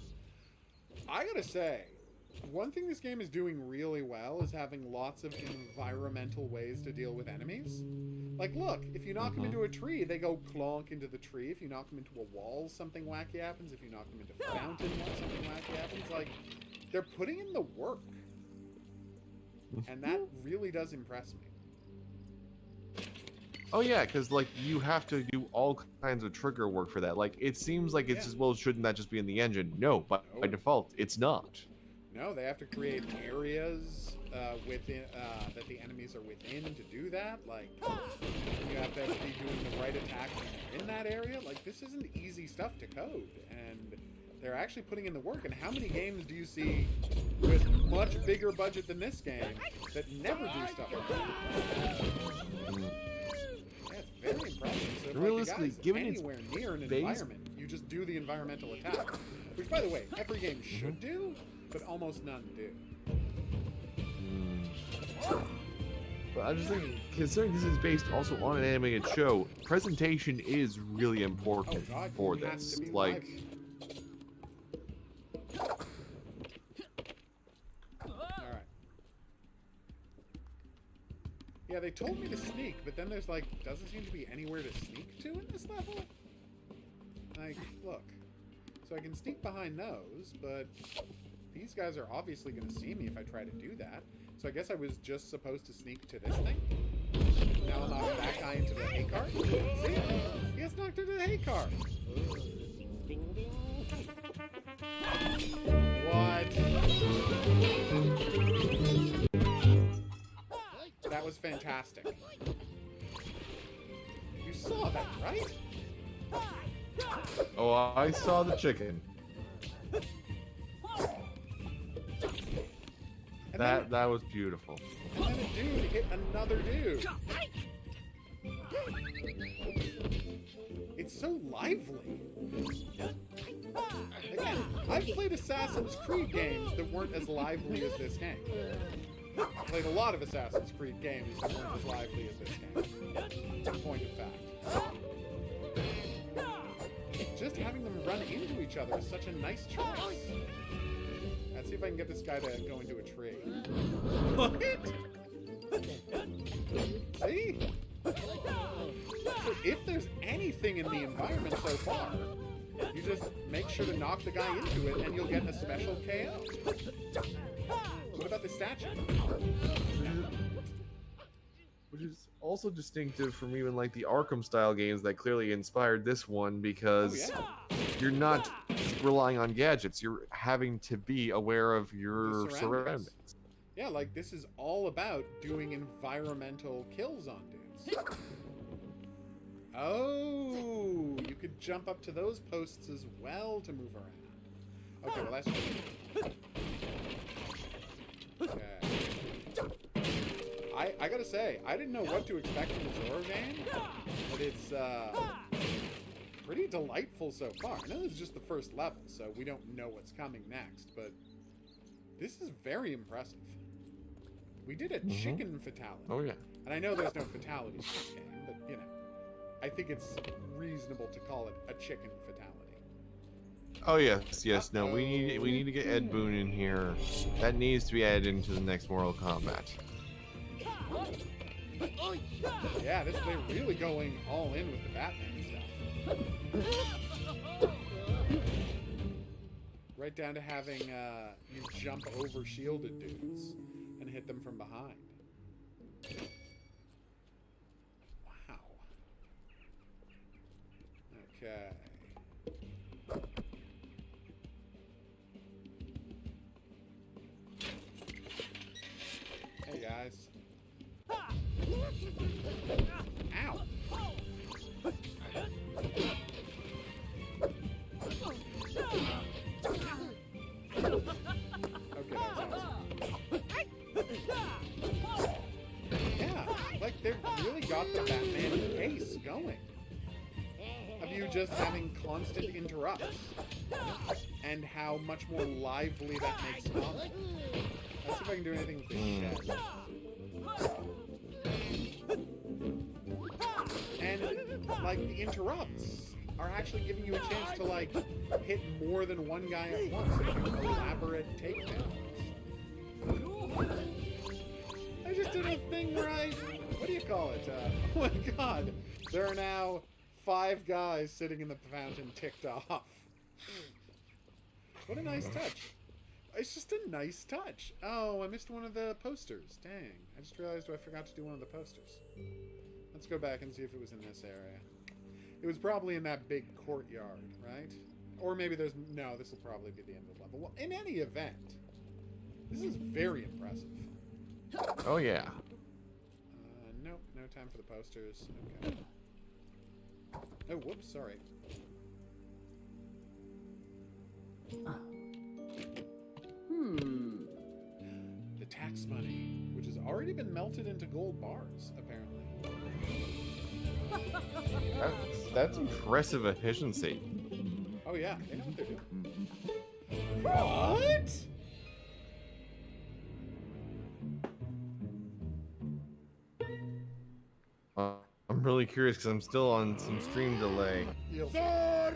I gotta say, one thing this game is doing really well is having lots of environmental ways to deal with enemies. Like, look, if you knock them into a tree, they go clonk into the tree. If you knock them into a wall, something wacky happens. If you knock them into a fountain, something wacky happens. Like, they're putting in the work. And that really does impress me. Oh yeah, because like you have to do all kinds of trigger work for that. Like it seems like it's just, well, shouldn't that just be in the engine? No, but by default, it's not. No, they have to create areas within that the enemies are within to do that. Like, you have to be doing the right attack when you're in that area. Like, this isn't easy stuff to code, and they're actually putting in the work. And how many games do you see with much bigger budget than this game that never do stuff like that? Yeah, it's very impressive. So if, Realistically, like, given its anywhere near an base- environment, you just do the environmental attack. Which, by the way, every game should do, but almost none do. But I'm just thinking, considering this is based also on an animated show, presentation is really important Oh, God, for it has this. to be Like, Alright. Yeah, they told me to sneak, but then there's like, doesn't seem to be anywhere to sneak to in this level. Like, look. So I can sneak behind those, but these guys are obviously going to see me if I try to do that. So I guess I was just supposed to sneak to this thing. Now I'll knock that guy into the hay cart. See? He gets knocked into the hay cart. What? That was fantastic. You saw that, right? oh, I saw the chicken. And That was beautiful. then a dude hit another dude. It's so lively. Again, I've played Assassin's Creed games that weren't as lively as this game. I've played a lot of Assassin's Creed games that weren't as lively as this game. Point of fact. Just having them run into each other is such a nice choice. Let's see if I can get this guy to go into a tree. What? See? So if there's living in the environment so far. You just make sure to knock the guy into it, and you'll get a special KO. What about the statue? Which is also distinctive from even like the Arkham style games that clearly inspired this one, because you're not relying on gadgets, you're having to be aware of your surroundings. Yeah, like this is all about doing environmental kills on dudes. Oh, you could jump up to those posts as well to move around. Okay, well that's just... Okay. I gotta say, I didn't know what to expect from the Zorro game, but it's pretty delightful so far. I know this is just the first level, so we don't know what's coming next, but this is very impressive. We did a chicken fatality. Oh yeah. And I know there's no fatalities in this game, but you know, I think it's reasonable to call it a chicken fatality. Oh yes. No, we need to get Ed Boon in here. That needs to be added into the next Mortal Kombat. Yeah, they're really going all in with the Batman stuff. Right down to having you jump over shielded dudes and hit them from behind. Wow. Okay. Hey guys. Ow! Okay, that was awesome. Yeah, like they've really got the Batman pace going. Of you just having constant interrupts. And how much more lively that makes combat. Let's see if I can do anything with this shed. And, like, the interrupts are actually giving you a chance to, like, hit more than one guy at once. So you can elaborate takedowns. I just did a thing where what do you call it? Oh my god. There are now 5 guys sitting in the fountain ticked off. What a nice touch. It's just a nice touch. Oh, I missed one of the posters. Dang. I just realized I forgot to do one of the posters. Let's go back and see if it was in this area. It was probably in that big courtyard, right? Or maybe there's... No, this will probably be the end of the level. Well, in any event, this is very impressive. Oh, yeah. Nope, no time for the posters. Okay. Oh, whoops, sorry. The tax money, which has already been melted into gold bars, apparently. That's impressive efficiency. Oh yeah, they know what they're doing. What? I'm really curious because I'm still on some stream delay. Zorro!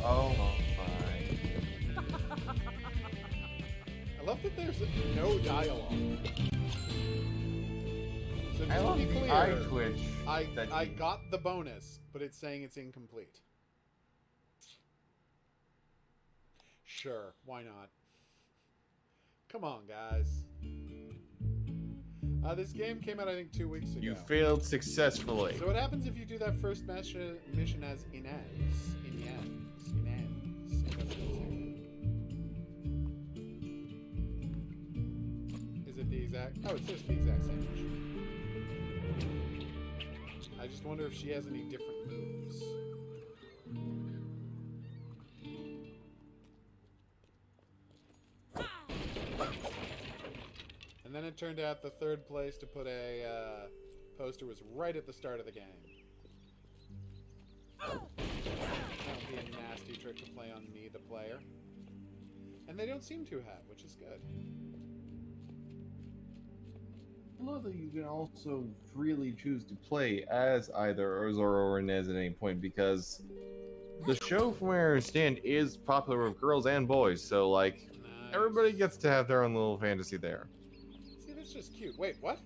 Oh my. I love that there's no dialogue. So I love the eye twitch. I got the bonus, but it's saying it's incomplete. Sure, why not? Come on, guys. This game came out, I think, 2 weeks ago. You failed successfully. So what happens if you do that first mission as Inez? Is it the exact... Oh, it's just the exact same mission. I just wonder if she has any different moves. And then it turned out the third place to put a poster was right at the start of the game. That would be a nasty trick to play on me, the player. And they don't seem to have, which is good. I love that you can also freely choose to play as either Zorro or Inez at any point, because the show, from where I understand, is popular with girls and boys, so, like, Nice. everybody gets to have their own little fantasy there. See, that's just cute. Wait, what?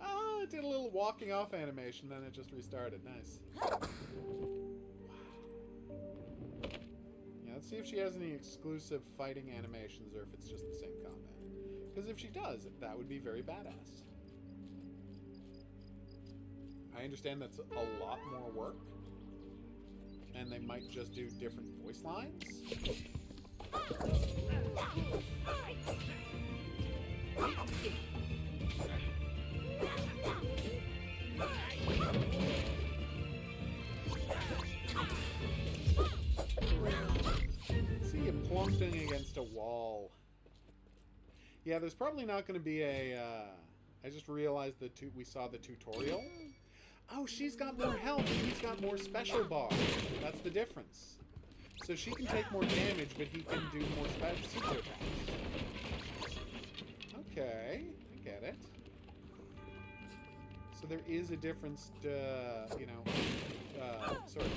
Oh, it did a little walking off animation, then it just restarted. Nice. Yeah, let's see if she has any exclusive fighting animations or if it's just the same combat. Because if she does, that would be very badass. I understand that's a lot more work. And they might just do different voice lines. See you plunking against a wall. Yeah, there's probably not going to be a... I just realized we saw the tutorial. Oh, she's got more health and he's got more special bars. That's the difference. So she can take more damage, but he can do more super attacks. Okay, I get it. So there is a difference, you know, sort of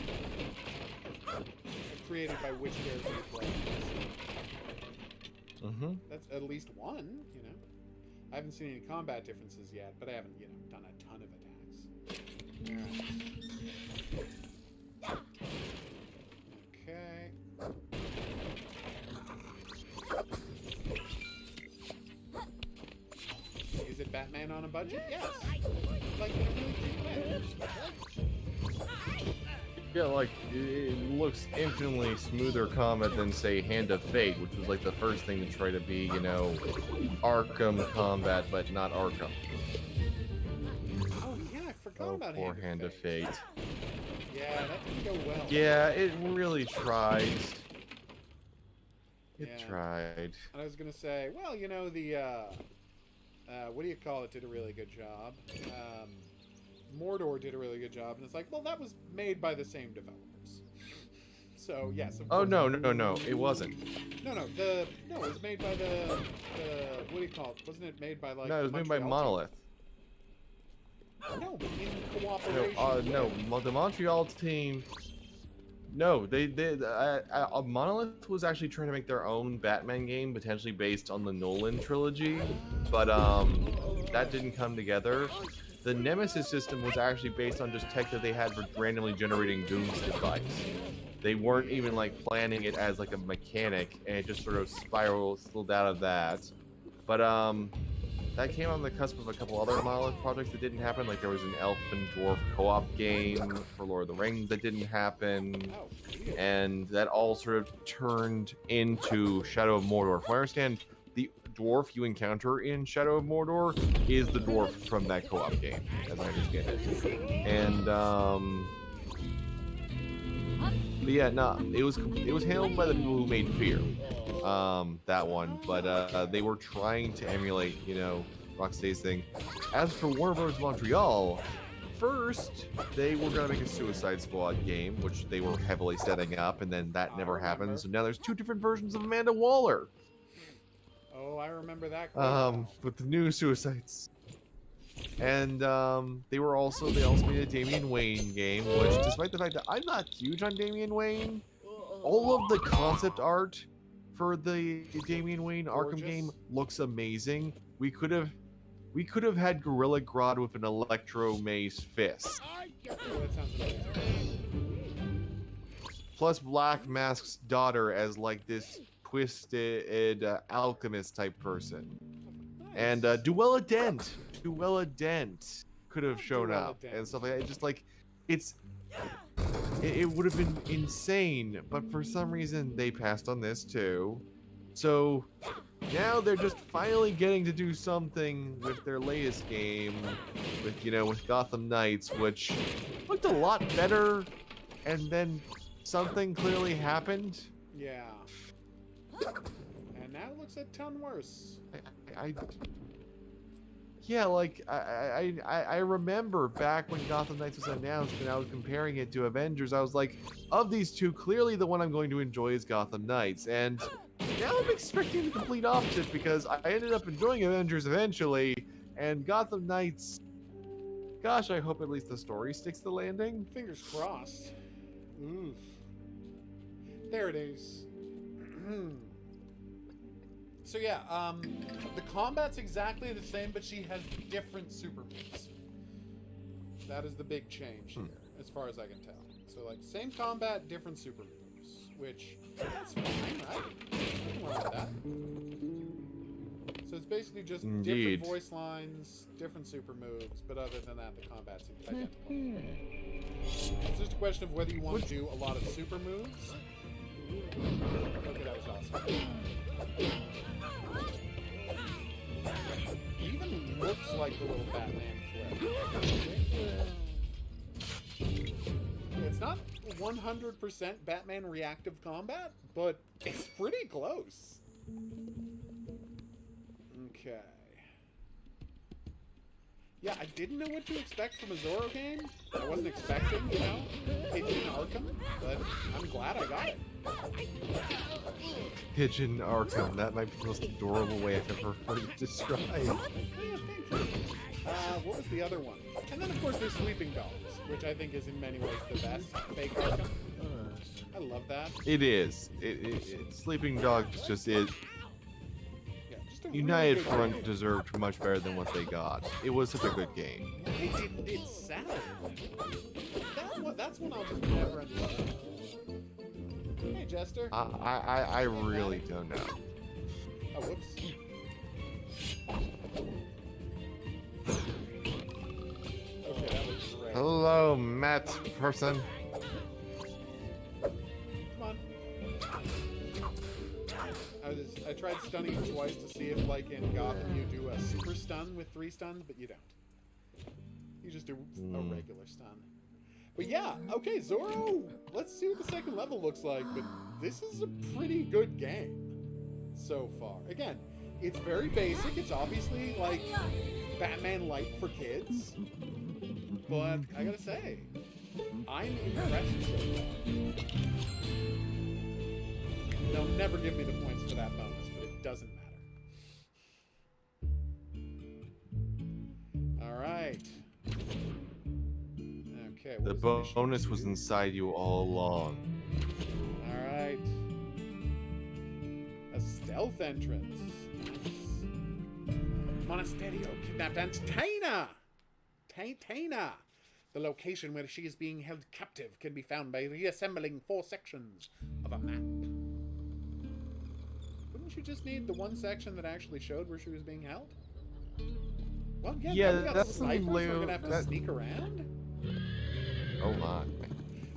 created by which character you play. Mm-hmm. That's at least one, you know. I haven't seen any combat differences yet, but I haven't, you know, done a ton of attacks. Alright. Okay. Is it Batman on a budget? Yes. Like in a really cute way. Yeah, like, it looks infinitely smoother combat than, say, Hand of Fate, which was, like, the first thing to try to be, you know, Arkham combat, but not Arkham. Oh, yeah, I forgot about poor Hand of Fate. Yeah, that didn't go well. Yeah, it really tried. It tried. And I was going to say, well, you know, the, what do you call it, did a really good job. Mordor did a really good job, and it's like, well, that was made by the same developers. So, yes, of course. Oh, no, it wasn't. No, it was made by the what do you call it? Wasn't it made by, like, No, it was made by Monolith. No, in cooperation. No, the Montreal team... No, Monolith was actually trying to make their own Batman game, potentially based on the Nolan trilogy, but, that didn't come together. The Nemesis system was actually based on just tech that they had for randomly generating Doom's device. They weren't even, like, planning it as, like, a mechanic, and it just sort of spiraled out of that. But, that came on the cusp of a couple other Monolith projects that didn't happen. Like, there was an Elf and Dwarf co-op game for Lord of the Rings that didn't happen. And that all sort of turned into Shadow of Mordor. From what I understand, the dwarf you encounter in Shadow of Mordor is the dwarf from that co-op game, as I understand it. And, but yeah, no, it was handled by the people who made Fear. That one, but they were trying to emulate, you know, Rocksteady's thing. As for Warner Bros. Montreal, first they were gonna make a Suicide Squad game, which they were heavily setting up, and then that never happened. So now there's two different versions of Amanda Waller. Oh, I remember that. With the new Suicides. And they also made a Damian Wayne game, which, despite the fact that I'm not huge on Damian Wayne, all of the concept art for the Damian Wayne Arkham game looks amazing. We could have had Gorilla Grodd with an Electro Mace fist. Oh, that sounds amazing. Plus Black Mask's daughter as like this twisted alchemist type person. Nice. And Duella Dent could have shown up and stuff like that. It's just like it would have been insane, but for some reason they passed on this too. So now they're just finally getting to do something with their latest game, with Gotham Knights, which looked a lot better, and then something clearly happened. Yeah. And now it looks a ton worse. I remember back when Gotham Knights was announced and I was comparing it to Avengers, I was like, of these two, clearly the one I'm going to enjoy is Gotham Knights. And now I'm expecting the complete opposite because I ended up enjoying Avengers eventually, and Gotham Knights, gosh, I hope at least the story sticks the landing. Fingers crossed. Oof. There it is. So yeah, the combat's exactly the same, but she has different super moves. That is the big change here, as far as I can tell. So, like, same combat, different super moves, which, that's fine, right? Nothing wrong with that. So it's basically just different voice lines, different super moves, but other than that, the combat seems identical. It's just a question of whether you want to do a lot of super moves. Okay, that was awesome. It even looks like the little Batman flip. It's not 100% Batman reactive combat, but it's pretty close. Okay. Yeah, I didn't know what to expect from a Zorro game. I wasn't expecting, you know, Pigeon Arkham, but I'm glad I got it. Pigeon Arkham, that might be the most adorable way I've ever heard it described. What was the other one? And then, of course, there's Sleeping Dogs, which I think is in many ways the best fake Arkham. I love that. It is. Sleeping Dogs just is. United really Front game. deserved much better than what they got. It was such a good game. It's sad. That's one I'll just never understand. Hey, Jester. I really don't know. Oh, whoops. Okay, that was great. Hello, Matt person. Come on. I tried stunning you twice to see if, like, in Gotham you do a super stun with 3 stuns, but you don't. You just do a regular stun. But yeah, okay, Zorro, let's see what the second level looks like, but this is a pretty good game so far. Again, it's very basic. It's obviously, like, Batman Light for kids. But I gotta say, I'm impressed so far. They'll never give me the points for that bonus, but it doesn't matter. Alright. Okay. The bonus was inside you all along. Alright. A stealth entrance. Monasterio kidnapped Antaina! Taina! The location where she is being held captive can be found by reassembling 4 sections of a map. Wouldn't you just need the one section that actually showed where she was being held? Well, yeah, we got that's snipers. We're gonna have to sneak around. Oh my.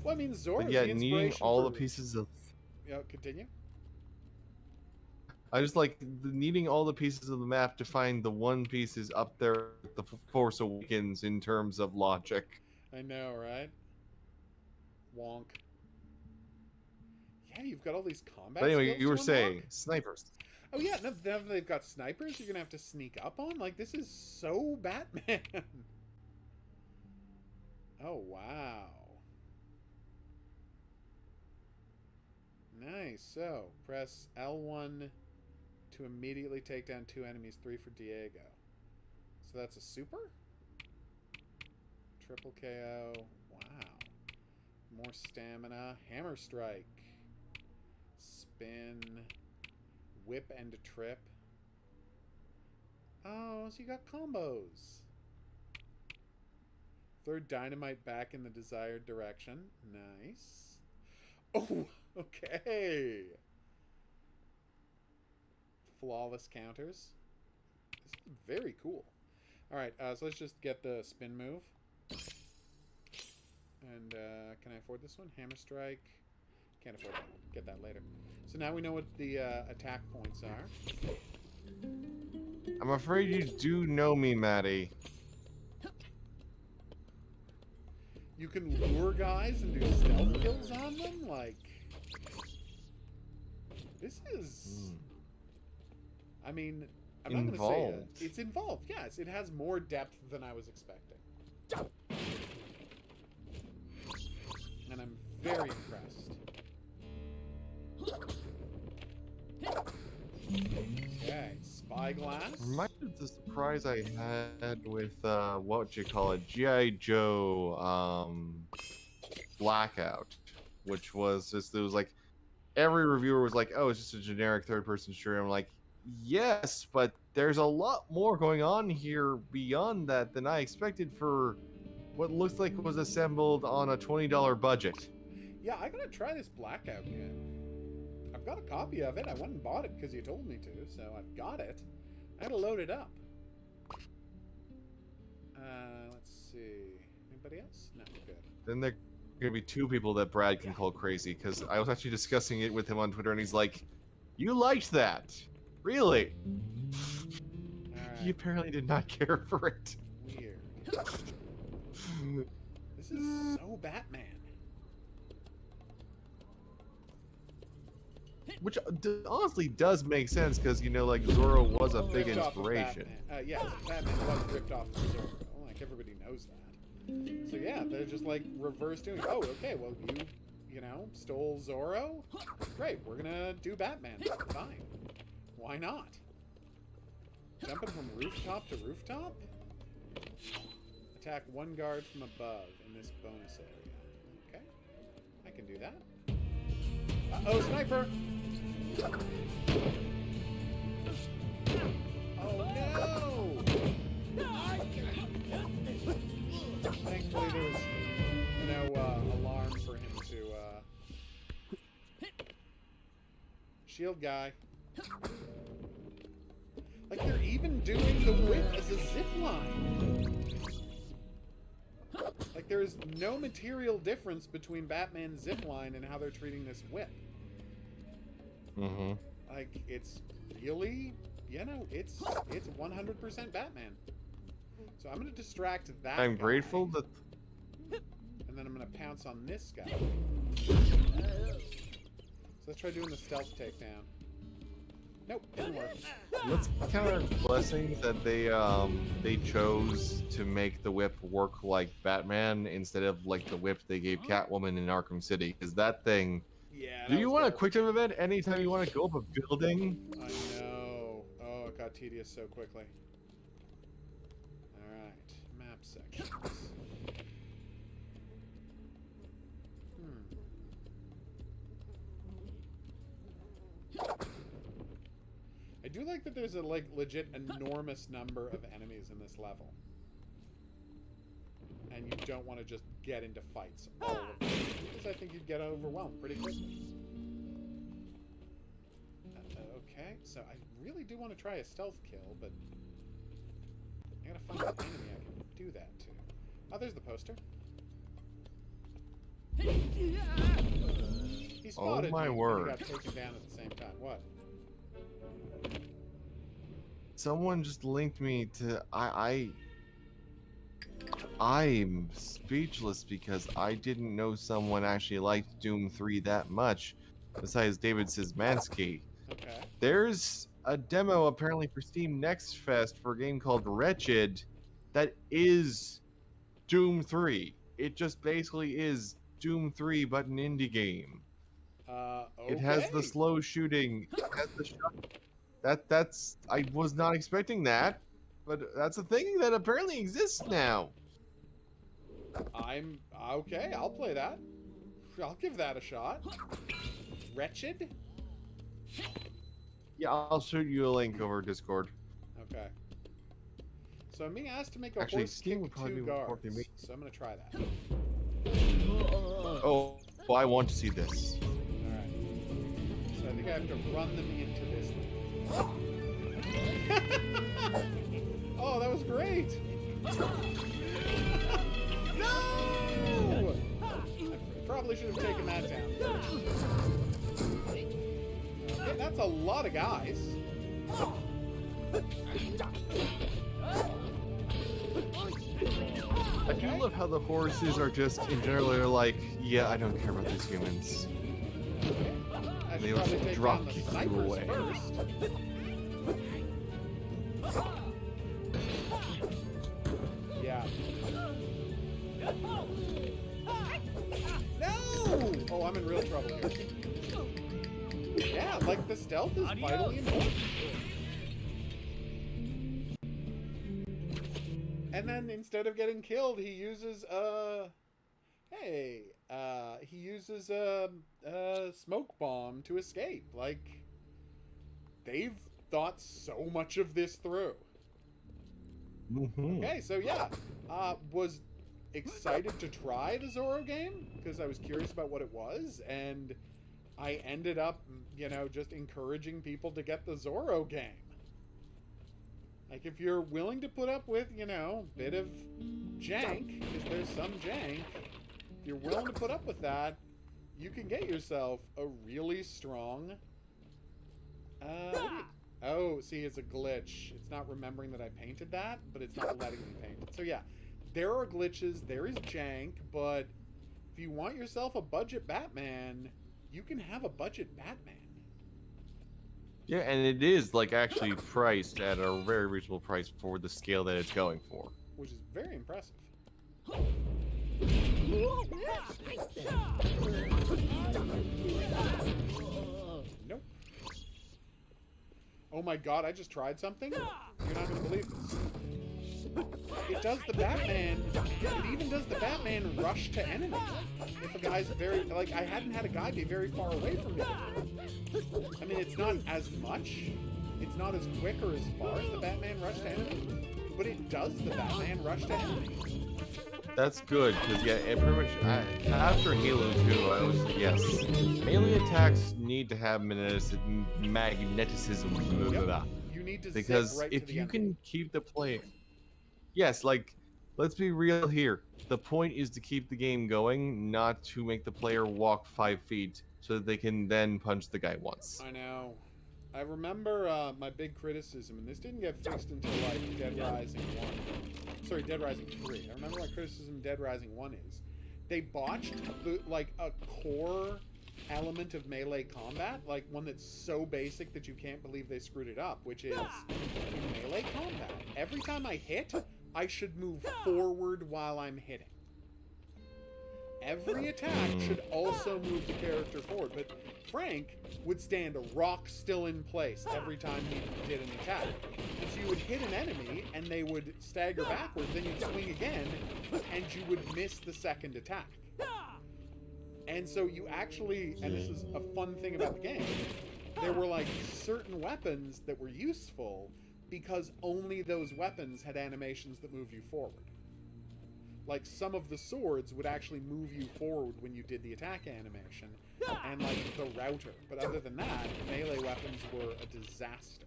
Well, I mean, Zorro. Yeah, needing all the pieces of. Yeah, continue. I just like needing all the pieces of the map to find the one piece is up there at the Force Awakens in terms of logic. I know, right? Wonk. Yeah, you've got all these combat. But anyway, you were unlock. saying snipers. Oh yeah, now they've got snipers you're gonna have to sneak up on? Like, this is so Batman. Oh, wow. Nice. So, press L1 to immediately take down 2 enemies, 3 for Diego. So that's a super? Triple KO. Wow. More stamina. Hammer strike. Spin. Whip and a trip. Oh, so you got combos. Third dynamite back in the desired direction. Nice. Oh, okay. Flawless counters. This is very cool. Alright, so let's just get the spin move. And, can I afford this one? Hammer strike. Can't afford that. Get that later. So now we know what the attack points are. I'm afraid you do know me, Maddie. You can lure guys and do stealth kills on them? Like, this is... I mean, I'm not going to say it's involved. Yes, it has more depth than I was expecting. And I'm very impressed. Okay, spyglass. Reminded of the surprise I had with what you call it, G.I. Joe Blackout, which was just, it was like every reviewer was like, oh, it's just a generic third-person shooter. I'm like, yes, but there's a lot more going on here beyond that than I expected for what looks like was assembled on a $20 budget. Yeah, I gotta try this Blackout game. I've got a copy of it. I went and bought it because you told me to, so I've got it. I gotta load it up. Let's see. Anybody else? No, good. Then there are going to be two people that Brad can call crazy, because I was actually discussing it with him on Twitter, and he's like, "You liked that? Really?" He apparently did not care for it. Weird. This is so Batman. Which honestly does make sense, because, you know, like, Zorro was a big inspiration. Yes, Batman was ripped off of Zorro. Like, everybody knows that. So yeah, they're just like reverse doing. Oh, okay. Well, you know, stole Zorro. Great. We're gonna do Batman. Fine. Why not? Jumping from rooftop to rooftop. Attack one guard from above in this bonus area. Okay, I can do that. Uh-oh, sniper! Oh no! Thankfully, there was no alarm for him to shield guy. Like, they're even doing the whip as a zip line. Like, there is no material difference between Batman's zip line and how they're treating this whip. Mm-hmm. Like, it's really, you know, it's 100% Batman. So I'm going to distract that I'm guy, grateful that... and then I'm going to pounce on this guy. So let's try doing the stealth takedown. Nope, didn't work. Let's count our blessings that they chose to make the whip work like Batman instead of like the whip they gave Catwoman in Arkham City. Because that thing... Yeah. Do you want a quick time event anytime you want to go up a building? I know. Oh, it got tedious so quickly. Alright, map sections. I do like that there's a like legit enormous number of enemies in this level. And you don't want to just get into fights all of them, because I think you'd get overwhelmed pretty quickly. Okay, so I really do want to try a stealth kill, but I gotta find an enemy I can do that to. Oh, there's the poster. He spotted my me, word. and he got taken down at the same time. What? Someone just linked me to... I'm speechless because I didn't know someone actually liked Doom 3 that much, besides David Szymanski. Okay. There's a demo apparently for Steam Next Fest for a game called Wretched that is Doom 3. It just basically is Doom 3 but an indie game. Okay. It has the slow shooting. It has the shot. That's I was not expecting that, but that's a thing that apparently exists now. I'm okay. I'll play that. I'll give that a shot. Wretched? Yeah, I'll shoot you a link over Discord. Okay. So I'm being asked to make a Actually, horse Steam kick would probably 2 be more guards, than me. so I'm gonna try that. Oh, well, I want to see this. Alright. So I think I have to run them into this thing. Oh, that was great! No! I probably should have taken that down. Okay, that's a lot of guys. I do love how the horses are just, in general, they're like, yeah, I don't care about these humans. Okay. I They should will probably just take drop down the kick you snipers away. first. Yeah. No! Oh, I'm in real trouble here. Yeah, like the stealth is vitally important. And then instead of getting killed, he uses he uses a smoke bomb to escape. Like, they've thought so much of this through. Mm-hmm. Okay, so yeah, was excited to try the Zorro game because I was curious about what it was, and I ended up, you know, just encouraging people to get the Zorro game. Like, if you're willing to put up with, you know, a bit of jank, because there's some jank, if you're willing to put up with that, you can get yourself a really strong... oh, see, it's a glitch. It's not remembering that I painted that, but it's not letting me paint it. So yeah, there are glitches, there is jank, but if you want yourself a budget Batman, you can have a budget Batman. Yeah, and it is like actually priced at a very reasonable price for the scale that it's going for. Which is very impressive. Nope. Oh my god, I just tried something? You're not gonna believe this. It does the Batman, it even does the Batman rush to enemy. If a guy's very, like, I hadn't had a guy be very far away from me before. I mean, it's not as much, it's not as quick or as far as the Batman rush to enemy, but it does the Batman rush to enemy. That's good, because yeah, it pretty much, after Halo 2, I was, yes, melee attacks need to have magnetism. Yep. You need to because zip right if to the you enemy. can keep the player... Yes, like, let's be real here. The point is to keep the game going, not to make the player walk 5 feet so that they can then punch the guy once. I know. I remember my big criticism, and this didn't get fixed until, like, Dead Rising 1. Sorry, Dead Rising 3. I remember my criticism of Dead Rising 1 is they botched, like, a core element of melee combat, like one that's so basic that you can't believe they screwed it up, which is in melee combat. Every time I hit, I should move forward while I'm hitting. Every attack should also move the character forward, but Frank would stand rock still in place every time he did an attack. And so you would hit an enemy, and they would stagger backwards, then you'd swing again, and you would miss the second attack. And so you actually, and this is a fun thing about the game, there were like certain weapons that were useful because only those weapons had animations that moved you forward. Like, some of the swords would actually move you forward when you did the attack animation, and like the router. But other than that, melee weapons were a disaster.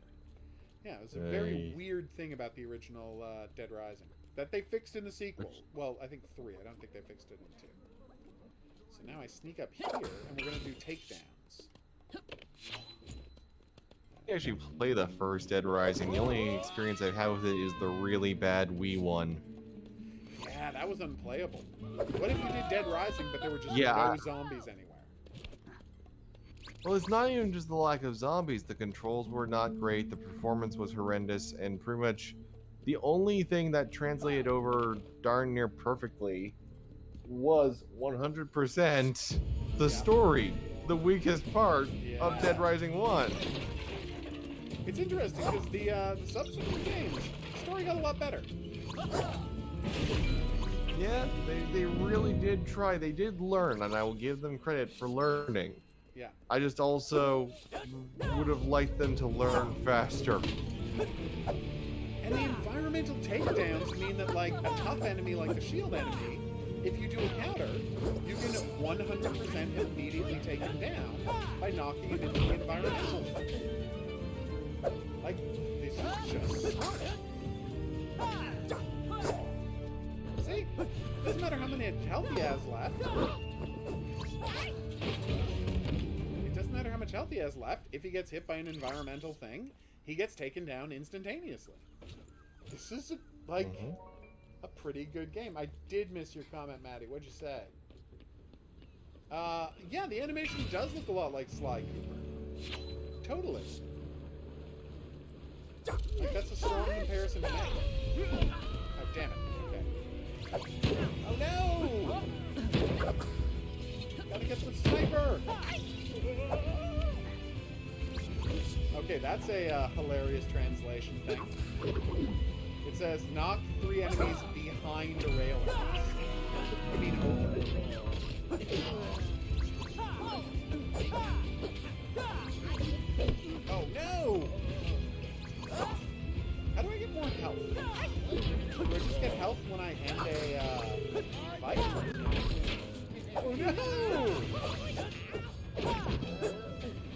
Yeah, it was a very weird thing about the original Dead Rising that they fixed in the sequel. Well, I think 3. I don't think they fixed it in 2. So now I sneak up here, and we're gonna do takedowns. I actually play the first Dead Rising. The only experience I've had with it is the really bad Wii one. Yeah, that was unplayable. What if you did Dead Rising, but there were just no zombies anywhere? Well, it's not even just the lack of zombies. The controls were not great, the performance was horrendous, and pretty much the only thing that translated over darn near perfectly was 100% the story, the weakest part of Dead Rising 1. It's interesting because the subsequent games, the story got a lot better. Yeah, they really did try. They did learn, and I will give them credit for learning. Yeah. I just also would have liked them to learn faster. And the environmental takedowns mean that, like, a tough enemy like the shield enemy, if you do a counter, you can 100% immediately take him down by knocking him into the environmental. Like, this is just smart. See? Doesn't matter how many health he has left. It doesn't matter how much health he has left. If he gets hit by an environmental thing, he gets taken down instantaneously. This is, a pretty good game. I did miss your comment, Maddie. What'd you say? Yeah, the animation does look a lot like Sly Cooper. Totally. Like, that's a strong comparison to make. Oh, damn it. Okay. Oh, no! Gotta get the sniper! Okay, that's a hilarious translation thing. It says, knock 3 enemies behind a railing. I mean, over. Oh, no! How do I get more health? Do I just get health when I end a fight? Oh no!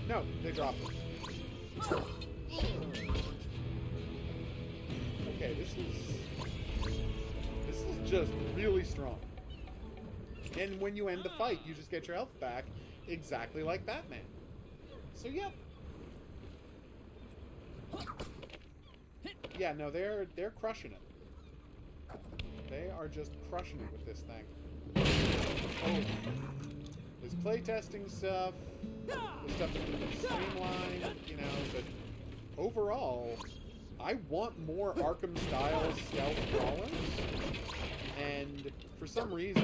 No, they dropped it. Okay, this is just really strong. And when you end the fight, you just get your health back exactly like Batman. So yep. Yeah, no, they're crushing it. They are just crushing it with this thing. Oh. There's playtesting stuff. There's stuff that can be streamlined, you know, but overall, I want more Arkham-style stealth brawlers. And for some reason,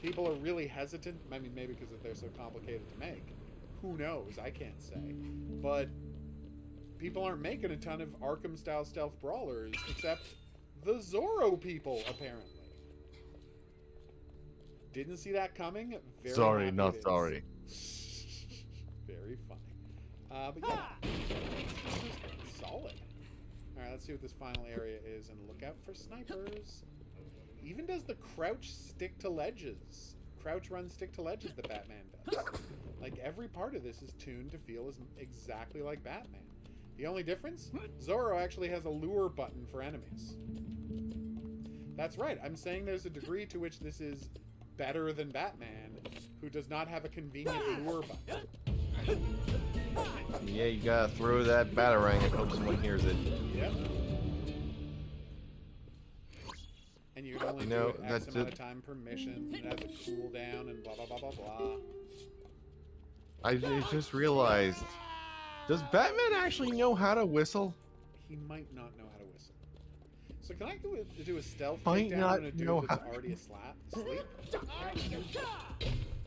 people are really hesitant. I mean, maybe because they're so complicated to make. Who knows? I can't say. But people aren't making a ton of Arkham-style stealth brawlers, except the Zorro people, apparently. Didn't see that coming. Very sorry, not sorry. Very funny. But yeah, this is solid. Alright, let's see what this final area is, and look out for snipers. Even does the crouch stick to ledges. Crouch, run, stick to ledges that Batman does. Like, every part of this is tuned to feel as exactly like Batman. The only difference? Zorro actually has a lure button for enemies. That's right, I'm saying there's a degree to which this is better than Batman, who does not have a convenient lure button. Yeah, you gotta throw that batarang and hope someone hears it. Yep. And you can only do it X amount of time per mission, and it has a cooldown, and blah blah blah blah blah. I just realized, does Batman actually know how to whistle? He might not know how to whistle. So can I do a stealth Might takedown not on a dude know that's how- already asleep?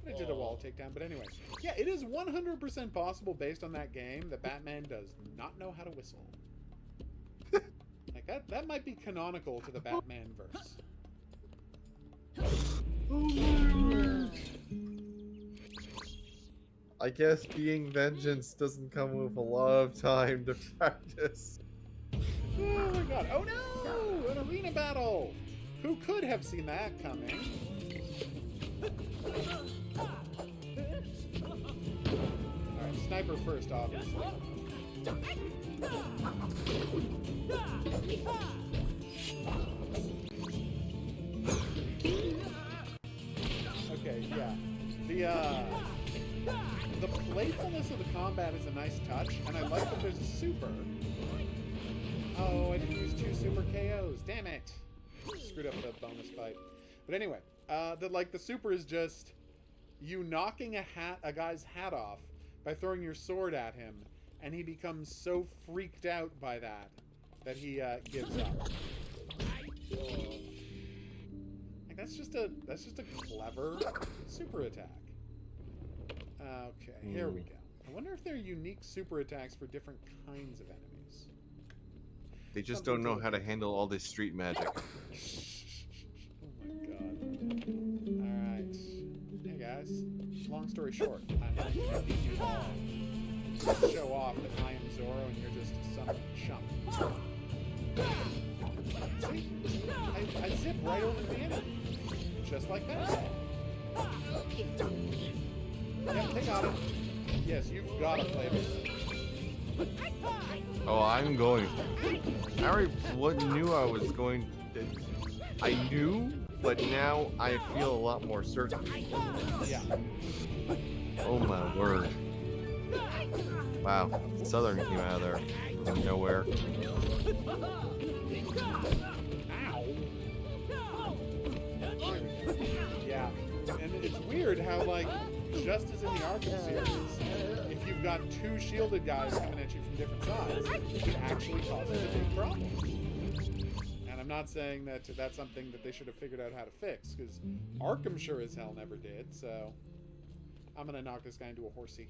I did a wall takedown, but anyway. Yeah, it is 100% possible based on that game that Batman does not know how to whistle. Like, that might be canonical to the Batman verse. Oh my word. I guess being vengeance doesn't come with a lot of time to practice. Oh my god. Oh no! An arena battle! Who could have seen that coming? Alright, sniper first, obviously. Okay, yeah. The playfulness of the combat is a nice touch, and I like that there's a super. Oh, I didn't use 2 super KOs. Damn it! Screwed up the bonus fight. But anyway, the super is just you knocking a guy's hat off by throwing your sword at him, and he becomes so freaked out by that he gives up. Like, that's just a clever super attack. Okay, here we go. I wonder if there are unique super attacks for different kinds of enemies. They just don't know how to handle all this street magic. Oh my god. Alright. Hey guys. Long story short, I'm going to beat you all. Show off that I am Zorro and you're just some chump. See? I zip right over the enemy. Just like that. Yep, they got it. Yes, you've got to play this. Oh, I'm going. I already knew I was going to... I knew, but now I feel a lot more certain. Yeah. Oh my word. Wow, Southern came out of there from nowhere. Ow. Yeah. And it's weird how, like, just as in the Arkham series, if you've got 2 shielded guys coming at you from different sides, it actually causes a big problem. And I'm not saying that that's something that they should have figured out how to fix, because Arkham sure as hell never did, so I'm going to knock this guy into a horsey.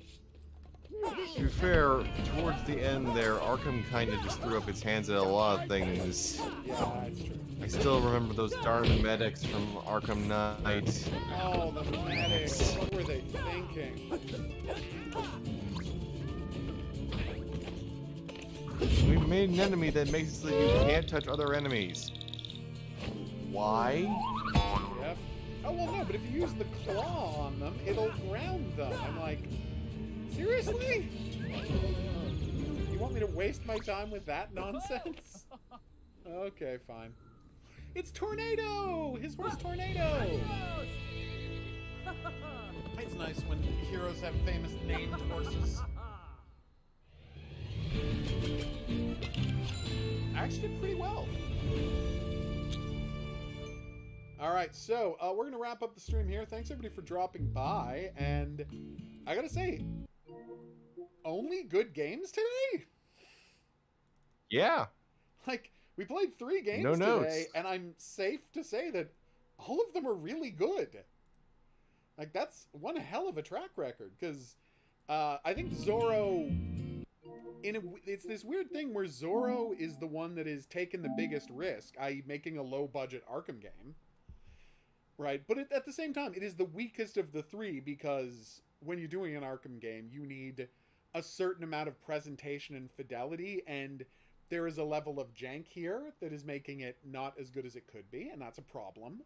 To be fair, towards the end there, Arkham kind of just threw up its hands at a lot of things. Yeah, it's true. I still remember those darn medics from Arkham Knight. Oh, the medics. What were they thinking? We made an enemy that makes it so that you can't touch other enemies. Why? Yep. Oh, well, no, but if you use the claw on them, it'll ground them. I'm like, seriously? You want me to waste my time with that nonsense? Okay, fine. It's Tornado! His horse Tornado! It's nice when heroes have famous named horses. Actually did pretty well. Alright, so we're going to wrap up the stream here. Thanks everybody for dropping by. And I gotta say, only good games today? Yeah. Like, we played 3 games No today, notes. and I'm safe to say that all of them are really good. Like, that's one hell of a track record, because I think Zorro... it's this weird thing where Zorro is the one that is taking the biggest risk, i.e. making a low-budget Arkham game. Right? But at the same time, it is the weakest of the 3, because when you're doing an Arkham game, you need a certain amount of presentation and fidelity, and there is a level of jank here that is making it not as good as it could be, and that's a problem.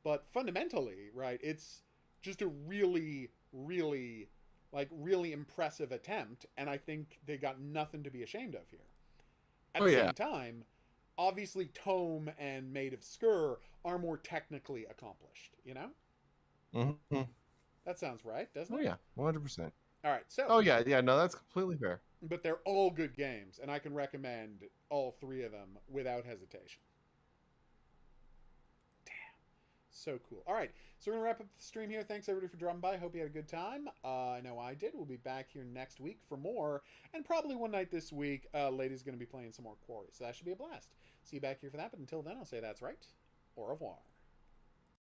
But fundamentally, right, it's just a really, really, really impressive attempt, and I think they got nothing to be ashamed of here. At the same time, obviously TOEM and Maid of Sker are more technically accomplished, you know? Mm-hmm. That sounds right, doesn't it? Oh, yeah, 100%. All right, so... Oh, yeah, no, that's completely fair. But they're all good games, and I can recommend all 3 of them without hesitation. Damn. So cool. All right, so we're going to wrap up the stream here. Thanks, everybody, for dropping by. Hope you had a good time. I know I did. We'll be back here next week for more, and probably one night this week, Lady's going to be playing some more Quarry, so that should be a blast. See you back here for that, but until then, I'll say that's right. Au revoir.